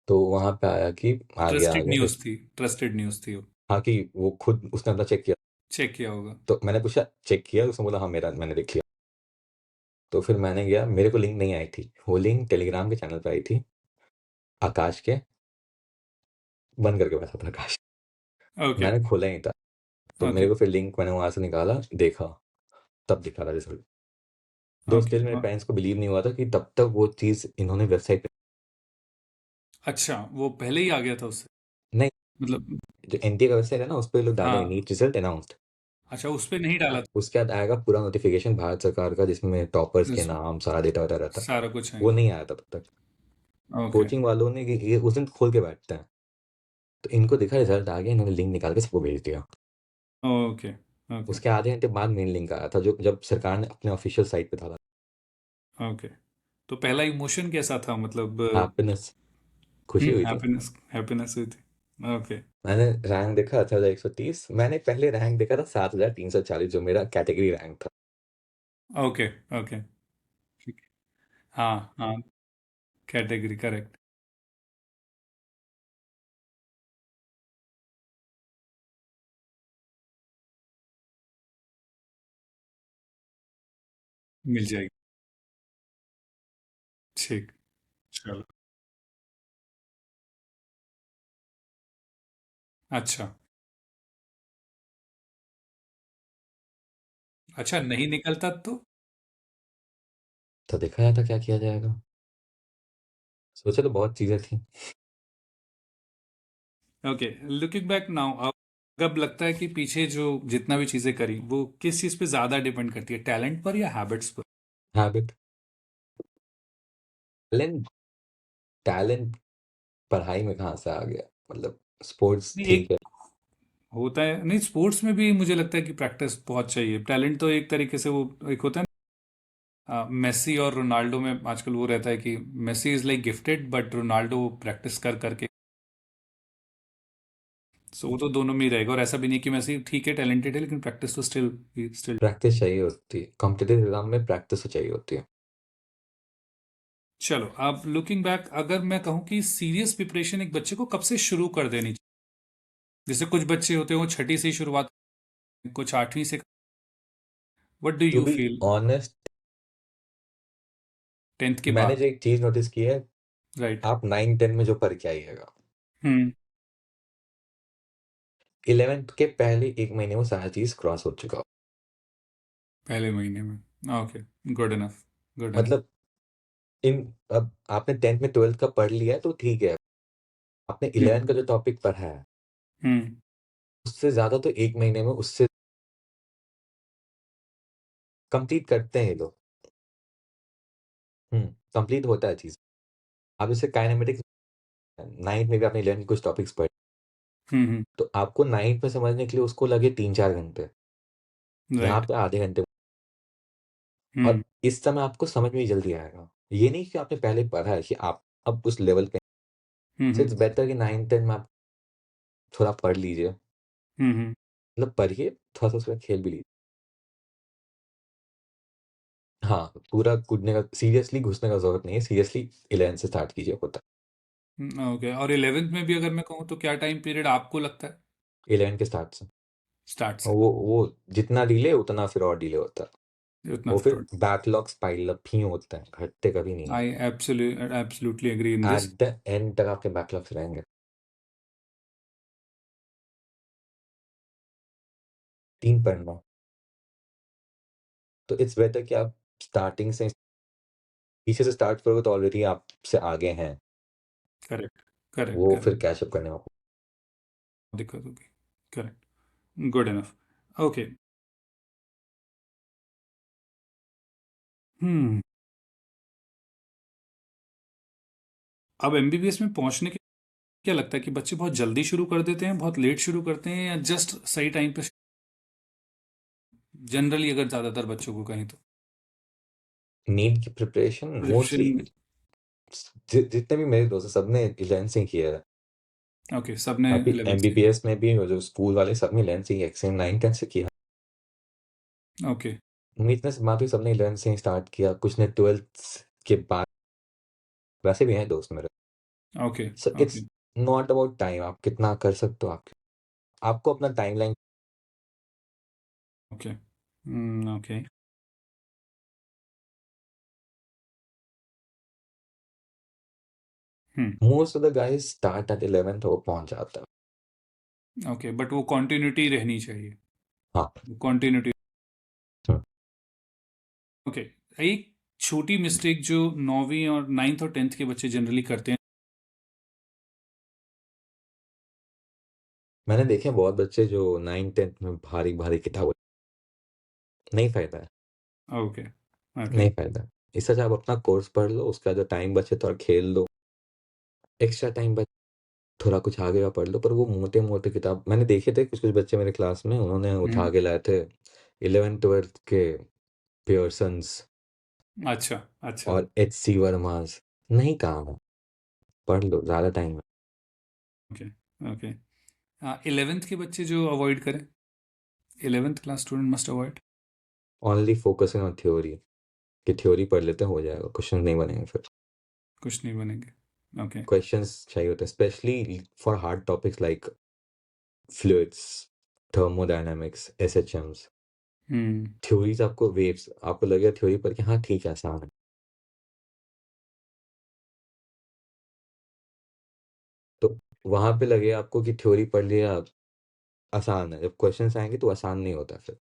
तो वहाँ पे आया कि आ ट्रस्टेड गया न्यूज़ थी ट्रस्टेड न्यूज़ थी वो हाँ कि वो खुद उसने अपना चेक किया। चेक किया होगा तो मैंने पूछा चेक किया, उसने बोला हाँ मेरा मैंने देख लिया। तो फिर मैंने गया, मेरे को लिंक नहीं आई थी, वो लिंक टेलीग्राम के चैनल पे आई थी आकाश के। बंद करके बैठा था आकाश। ओके मैंने खोला ही था। तो ओके मेरे को फिर लिंक मैंने वहां से निकाला, देखा, तब दिखा रहा रिजल्ट। तो ओके स्टिल मेरे पेरेंट्स को बिलीव नहीं हुआ था कि तब तक वो चीज़ इन्होंने वेबसाइट पे अच्छा वो पहले ही आ गया था उससे नहीं। मतलब जो एनटीए का वेबसाइट है ना उस पर लोग डालेंगे हाँ नीट रिजल्ट अनाउंस्ड। अच्छा उस पे नहीं डाला था उसके बाद आएगा पूरा नोटिफिकेशन भारत सरकार का, जिसमें टॉपर्स के उस नाम सारा डेटा वेटा रहता है। सारा कुछ वो आएगा नहीं आया था तब तक। ओके कोचिंग वालों ने ये उस दिन खोल के बैठते हैं। तो इनको दिखा रिजल्ट आ गया, इन्होंने लिंक निकाल के सबको भेज दिया। ओके ओके उसके आधे घंटे बाद मेन लिंक आया था, जो जब सरकार ने अपने ऑफिशियल साइट पे डाला। ओके तो पहला इमोशन कैसा था मतलब हैप्पीनेस, खुशी हुई थी। हैप्पीनेस हैप्पीनेस हुई थी ओके मैंने रैंक देखा 1830, मैंने पहले रैंक देखा था 7340, जो मेरा कैटेगरी रैंक था। ओके ओके ठीक है हाँ हाँ कैटेगरी करेक्ट मिल जाएगी ठीक चलो अच्छा अच्छा नहीं निकलता तो तो देखा जाता क्या किया जाएगा। सोचा तो बहुत चीजें थी। ओके लुकिंग बैक नाउ अब लगता है कि पीछे जो जितना भी चीजें करी वो किस चीज पे ज्यादा डिपेंड करती है टैलेंट पर या हैबिट्स पर हैबिट। टैलेंट टैलेंट पढ़ाई में कहाँ से आ गया? मतलब स्पोर्ट्स नहीं, ठीक एक है। होता है, नहीं स्पोर्ट्स में भी मुझे लगता है कि प्रैक्टिस बहुत चाहिए। टैलेंट तो एक तरीके से वो एक होता है मेसी और रोनाल्डो में आजकल वो रहता है कि Messi is like gifted but Ronaldo practice कर करके, सो वो तो दोनों में ही रहेगा। और ऐसा भी नहीं कि मेसी ठीक है टैलेंटेड है लेकिन प्रैक्टिस तो स्टिल। प्रैक्टिस चाहिए होती है, कॉम्पिटिटिव एग्जाम में प्रैक्टिस तो चाहिए होती है। चलो अब लुकिंग बैक, अगर मैं कहूँ कि सीरियस प्रिपरेशन एक बच्चे को कब से शुरू कर देनी चाहिए? जैसे कुछ बच्चे होते हैं वो छठी से ही शुरुआत, कुछ आठवीं से। What do to you be feel? Honest, tenth के मैंने बाद? जो एक चीज नोटिस की है, राइट। आप 9-10 में जो पढ़ के आइएगा, हम्म। 11th के पहले 1 महीने में सारा चीज क्रॉस हो चुका हो। पहले महीने में okay, good enough, good enough. मतलब इन अब आपने 10th में 12th का पढ़ लिया है तो ठीक है, आपने हम्म। 11th का जो टॉपिक पढ़ा है हम्म। उससे ज्यादा तो 1 महीने में उससे कंप्लीट करते हैं ये लोग। कंप्लीट होता है चीज। आप जैसे काइनेमेटिक्स 9th में भी आपने 11th के कुछ टॉपिक्स पढ़े, हम्म। तो आपको 9th में समझने के लिए उसको लगे 3-4 घंटे, यहाँ राइट। पे आधे घंटे। और हम्म। इस समय आपको समझ में ही जल्दी आएगा। ये नहीं कि आपने पहले पढ़ा है कि आप अब उस लेवल पे, हम्म। सो इट्स बेटर कि 9-10 में आप थोड़ा पढ़ लीजिए। हम्म। मतलब पढ़िए, थोड़ा सा उसमें खेल भी लीजिए। हाँ, पूरा कूदने का, सीरियसली घुसने का जरूरत नहीं है। सीरियसली 11 से स्टार्ट कीजिए, होता ओके, और 11th में भी अगर मैं कहूँ तो क्या टाइम पीरियड आपको लगता है है 11 के स्टार्ट से। स्टार्ट और से? वो जितना डिले उतना फिर और डिले होता है। उतना वो फिर फ्रॉड। बैकलॉग्स पाइल अप ही होते हैं, घटते कभी नहीं है। I absolutely agree in this. At the end तक आपके बैकलॉग्स रहेंगे। 3 पढ़ना, तो इट्स बेटर कि आप स्टार्टिंग से, पीछे से स्टार्ट करोगे तो ऑलरेडी आपसे आगे हैं, करेक्ट, करेक्ट, वो फिर करेक्ट। कैचअप करने में आपको। दिक्कत होगी। Correct, good enough. ओके। हम्म। अब एमबीबीएस में पहुंचने के क्या लगता है कि बच्चे बहुत जल्दी शुरू कर देते हैं, बहुत लेट शुरू करते हैं, या जस्ट सही टाइम पे? जनरली अगर ज्यादातर बच्चों को कहें तो नीट की प्रिपरेशन मोस्टली, प्रिपरेशन। जितने भी मेरे दोस्त हैं सबने 11 से ही किया है। ओके, सबने अभी 11th से। एमबीबीएस में भी वो जो स्कूल वाले सब ने 11 से ही, एक्सेम 9-10 से किया। ओके। मीट में वहाँ भी सबने 11 से ही स्टार्ट किया, कुछ ने 12th के बाद। वैसे भी हैं दोस्त मेरे। Okay. So okay. It's not about time, आप कितना कर सकते हो। आपको अपना timeline. Okay. Okay. Hmm. Most of the guys start at 11th, वो पहुंच जाता है। ओके, बट वो कंटिन्यूटी रहनी चाहिए। हाँ। कंटिन्यूटी। हम्म। ओके। एक छोटी मिस्टेक जो 9वीं और 9th और 10th के बच्चे जनरली करते हैं। मैंने देखे हैं बहुत बच्चे जो 9-10 में भारी भारी किताब, नहीं फायदा है। ओके। ओके। नहीं फायदा है। इससे अच्छा आप अपना कोर्स पढ़ लो, उसका जो टाइम बचे थोड़ा खेल लो, एक्स्ट्रा टाइम बचे थोड़ा कुछ आगे का पढ़ लो। पर वो मोटे मोटे किताब मैंने देखे थे, कुछ कुछ बच्चे मेरे क्लास में, उन्होंने उठा हम्म। के लाए थे 11th-12th के पियर्सन्स अच्छा, अच्छा। और H.C. वर्मास। नहीं काम है, पढ़ लो, ज़्यादा टाइम है। ओके। ओके। 11th के बच्चे जो अवॉइड करें, 11th class student must avoid. Only focusing on theory, कि थ्योरी पढ़ लेते हो जाएगा, क्वेश्चन नहीं बनेंगे फिर। कुछ नहीं बनेंगे। ओके। क्वेश्चंस चाहिए होते हैं specially for hard topics like fluids, thermodynamics, SHMs. Hmm. Theories आपको वेव्स, आपको लगेगा थ्योरी पढ़ के हाँ ठीक है आसान है, तो वहां पे लगे आपको कि थ्योरी पढ़ लिया आसान है, जब क्वेश्चंस आएंगे तो आसान नहीं होता फिर।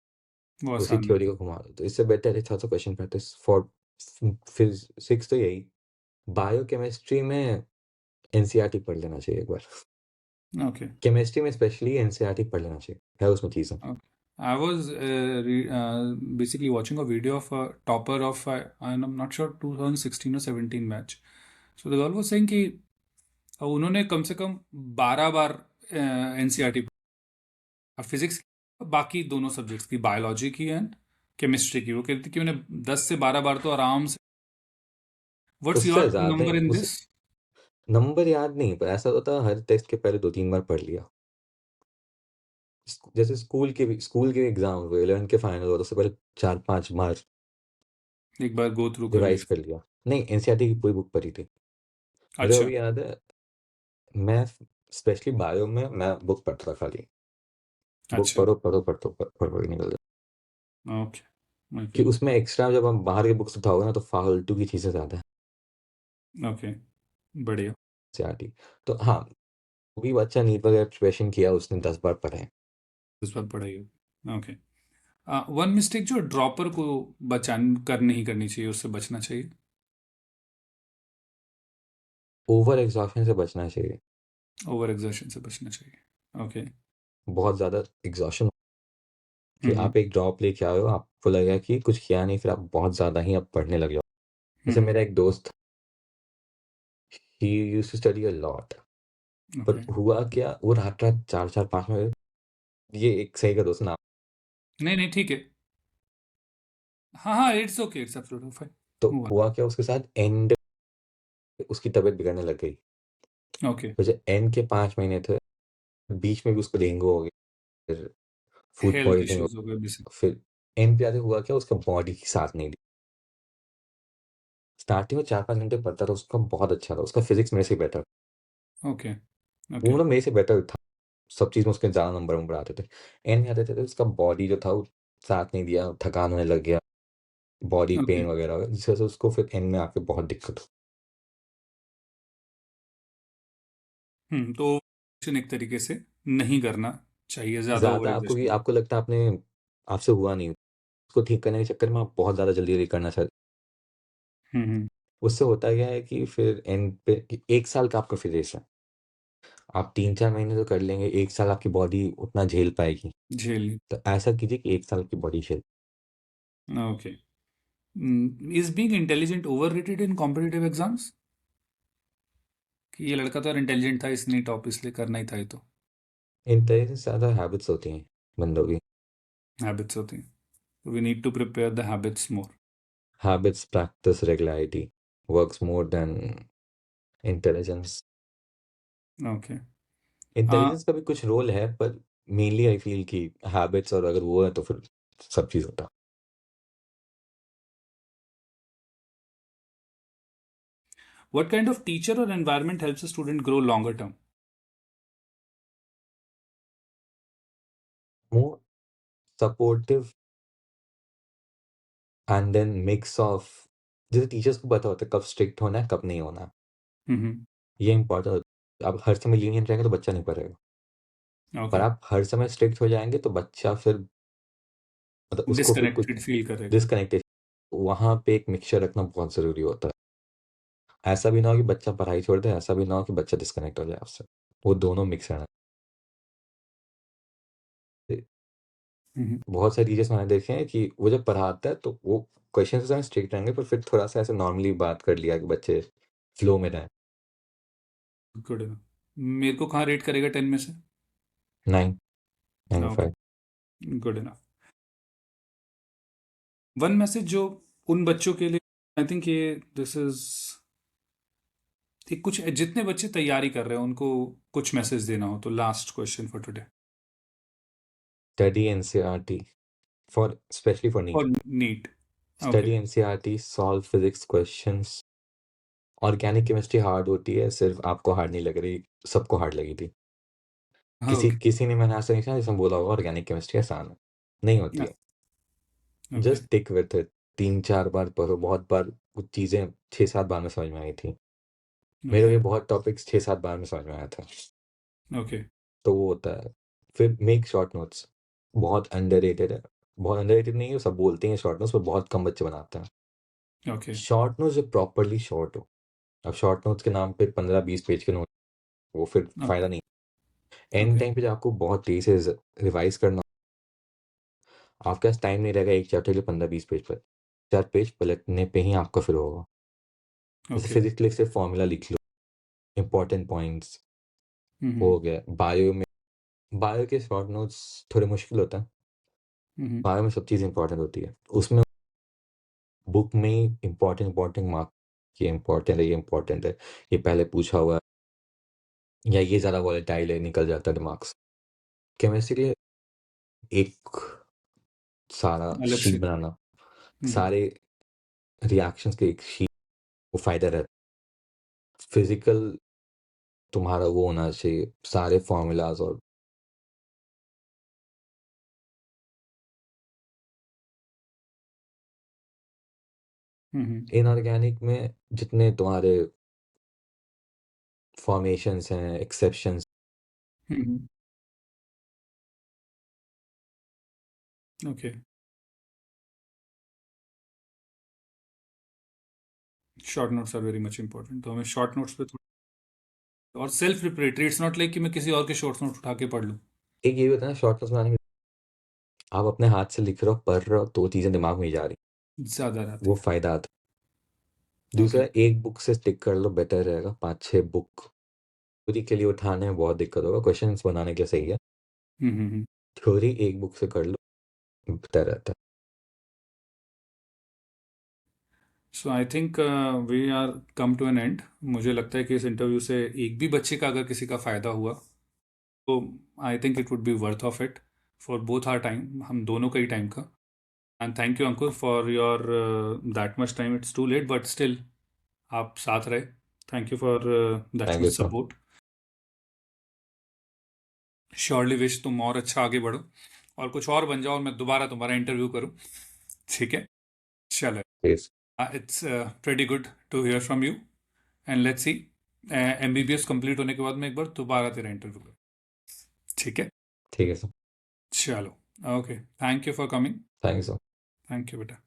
वो उसी आसान नहीं थ्योरी को होता। घुमा दो, तो इससे बेटर है थोड़ा सा क्वेश्चन प्रैक्टिस फॉर फिजिक्स। तो यही, बायोकेमिस्ट्री में एनसीईआरटी पढ़ लेना चाहिए एक बार। ओके। केमिस्ट्री में स्पेशली एनसीईआरटी पढ़ लेना चाहिए, है उसमें चीज़ें। I was basically watching a video of a topper of I'm not sure 2016 or 17 batch. So the girl was saying कि उन्होंने कम से कम 12 बार एनसीईआरटी फिजिक्स, बाकी दोनों सब्जेक्ट्स की, बायोलॉजी की एंड केमिस्ट्री की, वो कहती कि मैंने 10 से 12 बार तो आराम से। व्हाट्स उससे योर ज्यादा ही नंबर इन उस दिस? नंबर याद नहीं, पर ऐसा होता है हर टेस्ट के पहले 2-3 बार पढ़ लिया। जैसे स्कूल के एग्जाम हुए, 11 के फाइनल हुआ, तो उससे पहले 4-5 बार एक बार गो थ्रू कर रिवाइज लिया। कर लिया। नहीं, एनसीईआरटी की पूरी बुक पढ़ी थी। मुझे अच्छा। अभी याद है, मैं स्पेशली बायो में मैं बुक पढ़ता था खाली। बुक अच्छा। पढ़ो पढ़ो पढ़ो पढ़ो पढ़ो ही निकल जाए। ओके। कि ओके। उसमें एक्स्ट्रा जब हम बाहर की बुक्स उठाओगे ना, तो फालतू की चीज़ें ज़्यादा है ओके। बढ़िया। एनसीईआरटी। तो हाँ, वो भी बच्चा नीट वगैरह प्रिपरेशन किया, उसने 10 बार पढ़े हैं। इस बार पढ़ाई हो। ओके। वन मिस्टेक जो ड्रॉपर को बचान कर नहीं करनी चाहिए, उससे बचना चाहिए। ओवर एग्जॉशन से बचना चाहिए। ओवर एग्जर्शन से बचना चाहिए। ओके। बहुत ज़्यादा एग्जॉशन, कि हम्म। आप एक ड्रॉप लेके आए हो, आपको लगा कि कुछ किया नहीं, फिर आप बहुत ज़्यादा ही अब पढ़ने लगे हो। जैसे हम्म। मेरा एक दोस्त, he used to study a lot, पर ओके। हुआ क्या, वो रात रात 4-4 5 बजे, ये एक सही का दोस्त ना, नहीं नहीं, ठीक है। हाँ हाँ, it's okay, it's absolutely fine. तो हुआ। हुआ क्या उसके साथ, एंड उसकी तबीयत बिगड़ने लग गई। ओके। तो जब एंड के 5 महीने थे, बीच में भी उसको डेंगू हो गया, फिर फूड हेल्थ पॉइजनिंग हो इश्यूज हो गए बेसिक। गया, फिर एंड पे आके हुआ क्या, उसका बॉडी की साथ नहीं दी। स्टार्टिंग में 4-5 घंटे पढ़ता था, उसका बहुत अच्छा था, उसका फिजिक्स मेरे से बेटर, ओके। वो ओके। मतलब मेरे से बेटर था, सब चीज़ में उसके ज़्यादा नंबर वंबर आते थे। एंड में आते थे तो उसका बॉडी जो था वो साथ नहीं दिया, थकान होने लग गया, बॉडी ओके। पेन वगैरह हो गया, जिससे उसको फिर एंड में आके बहुत दिक्कत हुई। तो एक तरीके से नहीं करना चाहिए ज़्यादा ओवर ज़्यादा एग्जर्शन। आपको लगता है आपसे हुआ नहीं, उसको ठीक करने के चक्कर में आप बहुत ज़्यादा जल्दी करना चाहते, हम्म। उससे होता क्या है कि फिर एंड पे कि 1 साल का आपका फिर रेस है, आप 3-4 महीने तो कर लेंगे, 1 साल आपकी बॉडी उतना झेल पाएगी। झेल। तो ऐसा कीजिए कि 1 साल की बॉडी झेल। Okay. Is being intelligent overrated in competitive exams? कि ये लड़का तो यार इंटेलिजेंट था, इसने टॉप इसलिए करना ही था, ये तो इंटेलिजेंस से ज़्यादा हैबिट्स होती हैं बंदों की। हैबिट्स होती हैं। We need to prepare the habits more. Habits, practice, regularity works more than intelligence. Okay. Intelligence का भी कुछ रोल है, पर मेनली आई फील कि हैबिट्स, और अगर वो है तो फिर सब चीज़ होता। व्हाट काइंड ऑफ टीचर और environment helps a student grow longer term? More supportive, and then mix of, जैसे टीचर्स को पता होता है कब स्ट्रिक्ट होना है, कब नहीं होना है, हम्म। ये इंपॉर्टेंट। आप हर समय लीनियंट रहेंगे तो बच्चा नहीं पढ़ेगा, पर ओके। आप हर समय स्ट्रिक्ट हो जाएंगे तो बच्चा फिर, मतलब उसको फिर कुछ डिस्कनेक्टेड फील करेगा। डिस्कनेक्टेड, वहाँ पे एक मिक्सचर रखना बहुत ज़रूरी होता है। ऐसा भी ना हो कि बच्चा पढ़ाई छोड़ दे, ऐसा भी ना हो कि बच्चा डिस्कनेक्ट हो जाए उससे, वो दोनों मिक्स रहना। हम्म। बहुत सारे टीचर्स मैंने देखे हैं कि वो जब पढ़ाता है तो वो क्वेश्चन से स्ट्रिक्ट रहेंगे, पर फिर थोड़ा सा ऐसे नॉर्मली बात कर लिया कि बच्चे फ्लो में रहें। गुड। मेरे को कहाँ रेट करेगा 10 में से? 9, 9 5। Okay. Good enough. One message जो उन बच्चों के लिए, आई थिंक ये दिस इज, कुछ जितने बच्चे तैयारी कर रहे हैं उनको कुछ मैसेज देना हो तो, last question for today. Study NCERT for, specially for NEET. और NEET. Okay. Study NCERT, solve physics questions. Organic chemistry hard होती है, सिर्फ आपको हार्ड नहीं लग रही, सबको हार्ड लगी थी। हाँ। किसी ओके। किसी ने, मैंने आज तक नहीं सुना जिसने बोला होगा ऑर्गेनिक केमिस्ट्री आसान है, नहीं होती है। Okay. Just tick with it, 3-4 बार पढ़ो, बहुत बार कुछ चीज़ें 6-7 बार में समझ में आई थी। मेरे ओके। लिए बहुत टॉपिक्स 6-7 बार में समझ में आया था। ओके। तो वो होता है। फिर मेक शॉर्ट नोट्स, बहुत अंडररेटेड है, बहुत अंडररेटेड नहीं है, सब बोलते हैं शॉर्ट नोट्स, पर बहुत कम बच्चे बनाते हैं। ओके। शॉर्ट नोट्स जो प्रॉपरली शॉर्ट हो, अब शॉर्ट नोट्स के नाम पे 15-20 पेज के नोट, वो फिर फायदा ओके। नहीं। And okay. टाइम पे जब आपको बहुत तेज से रिवाइज करना, आपके पास टाइम नहीं रहेगा एक चैप्टर के लिए 15-20 पेज पर, 4 पेज पलटने पे ही आपका फिर होगा। जैसे ओके। फिजिक्स के लिए सिर्फ फॉर्मूला लिख लो, इंपॉर्टेंट पॉइंट्स हम्म हो गया। बायो के शॉर्ट नोट्स थोड़े मुश्किल होता है। हम्म बायो में सब चीज़ इंपॉर्टेंट होती है, उसमें बुक में ही इंपॉर्टेंट मार्क, ये इंपॉर्टेंट है, ये इंपॉर्टेंट है, ये पहले पूछा हुआ है, या ये ज़्यादा वॉलेटाइल है, निकल जाता है दिमाग से। केमिस्ट्री एक सारा अलग शीट से। बनाना, हम्म सारे रिएक्शंस के एक शीट, वो फायदा रहता है। फिजिकल तुम्हारा वो होना चाहिए, सारे फॉर्मूलाज और हम्म इनऑर्गेनिक में जितने तुम्हारे फॉर्मेशंस हैं, exceptions, hmm okay. Short notes are very much important, तो हमें शॉर्ट नोट्स पे थोड़ा, और self preparatory, it's not like कि मैं किसी और के शॉर्ट नोट उठा के पढ़ लूँ। एक ये भी होता है ना शॉर्ट नोट्स बनाने के, आप अपने हाथ से लिख रहे हो, पढ़ रहे हो, तो चीज़ें दिमाग में ही जा रही, ज़्यादा रहते वो फायदा आता है। हैं। ओके। दूसरा, एक बुक से स्टिक कर लो, बेटर रहेगा। 5-6 बुक थ्योरी के लिए उठाने में बहुत दिक्कत होगा, क्वेश्चंस बनाने के लिए सही है, हम्म। थ्योरी एक बुक से कर लो, बेटर रहता है। So I think we are come to an end. मुझे लगता है कि इस इंटरव्यू से एक भी बच्चे का अगर किसी का फ़ायदा हुआ, तो I think it would be worth of it for both our time, हम दोनों का ही टाइम का। And thank you Ankur for your that much time, it's too late but still आप साथ रहे। Thank you for that thank much you sir. Support. Surely wish तुम और अच्छा आगे बढ़ो और कुछ और बन जाओ और मैं दोबारा तुम्हारा इंटरव्यू करूँ। ठीक है, चलो। Please. It's pretty good to hear from you, and let's see MBBS complete होने के बाद मैं एक बार दोबारा तेरा इंटरव्यू करूँ। ठीक है, ठीक है सर। चलो। Okay, thank you for coming. Thank you sir. Thank you बेटा।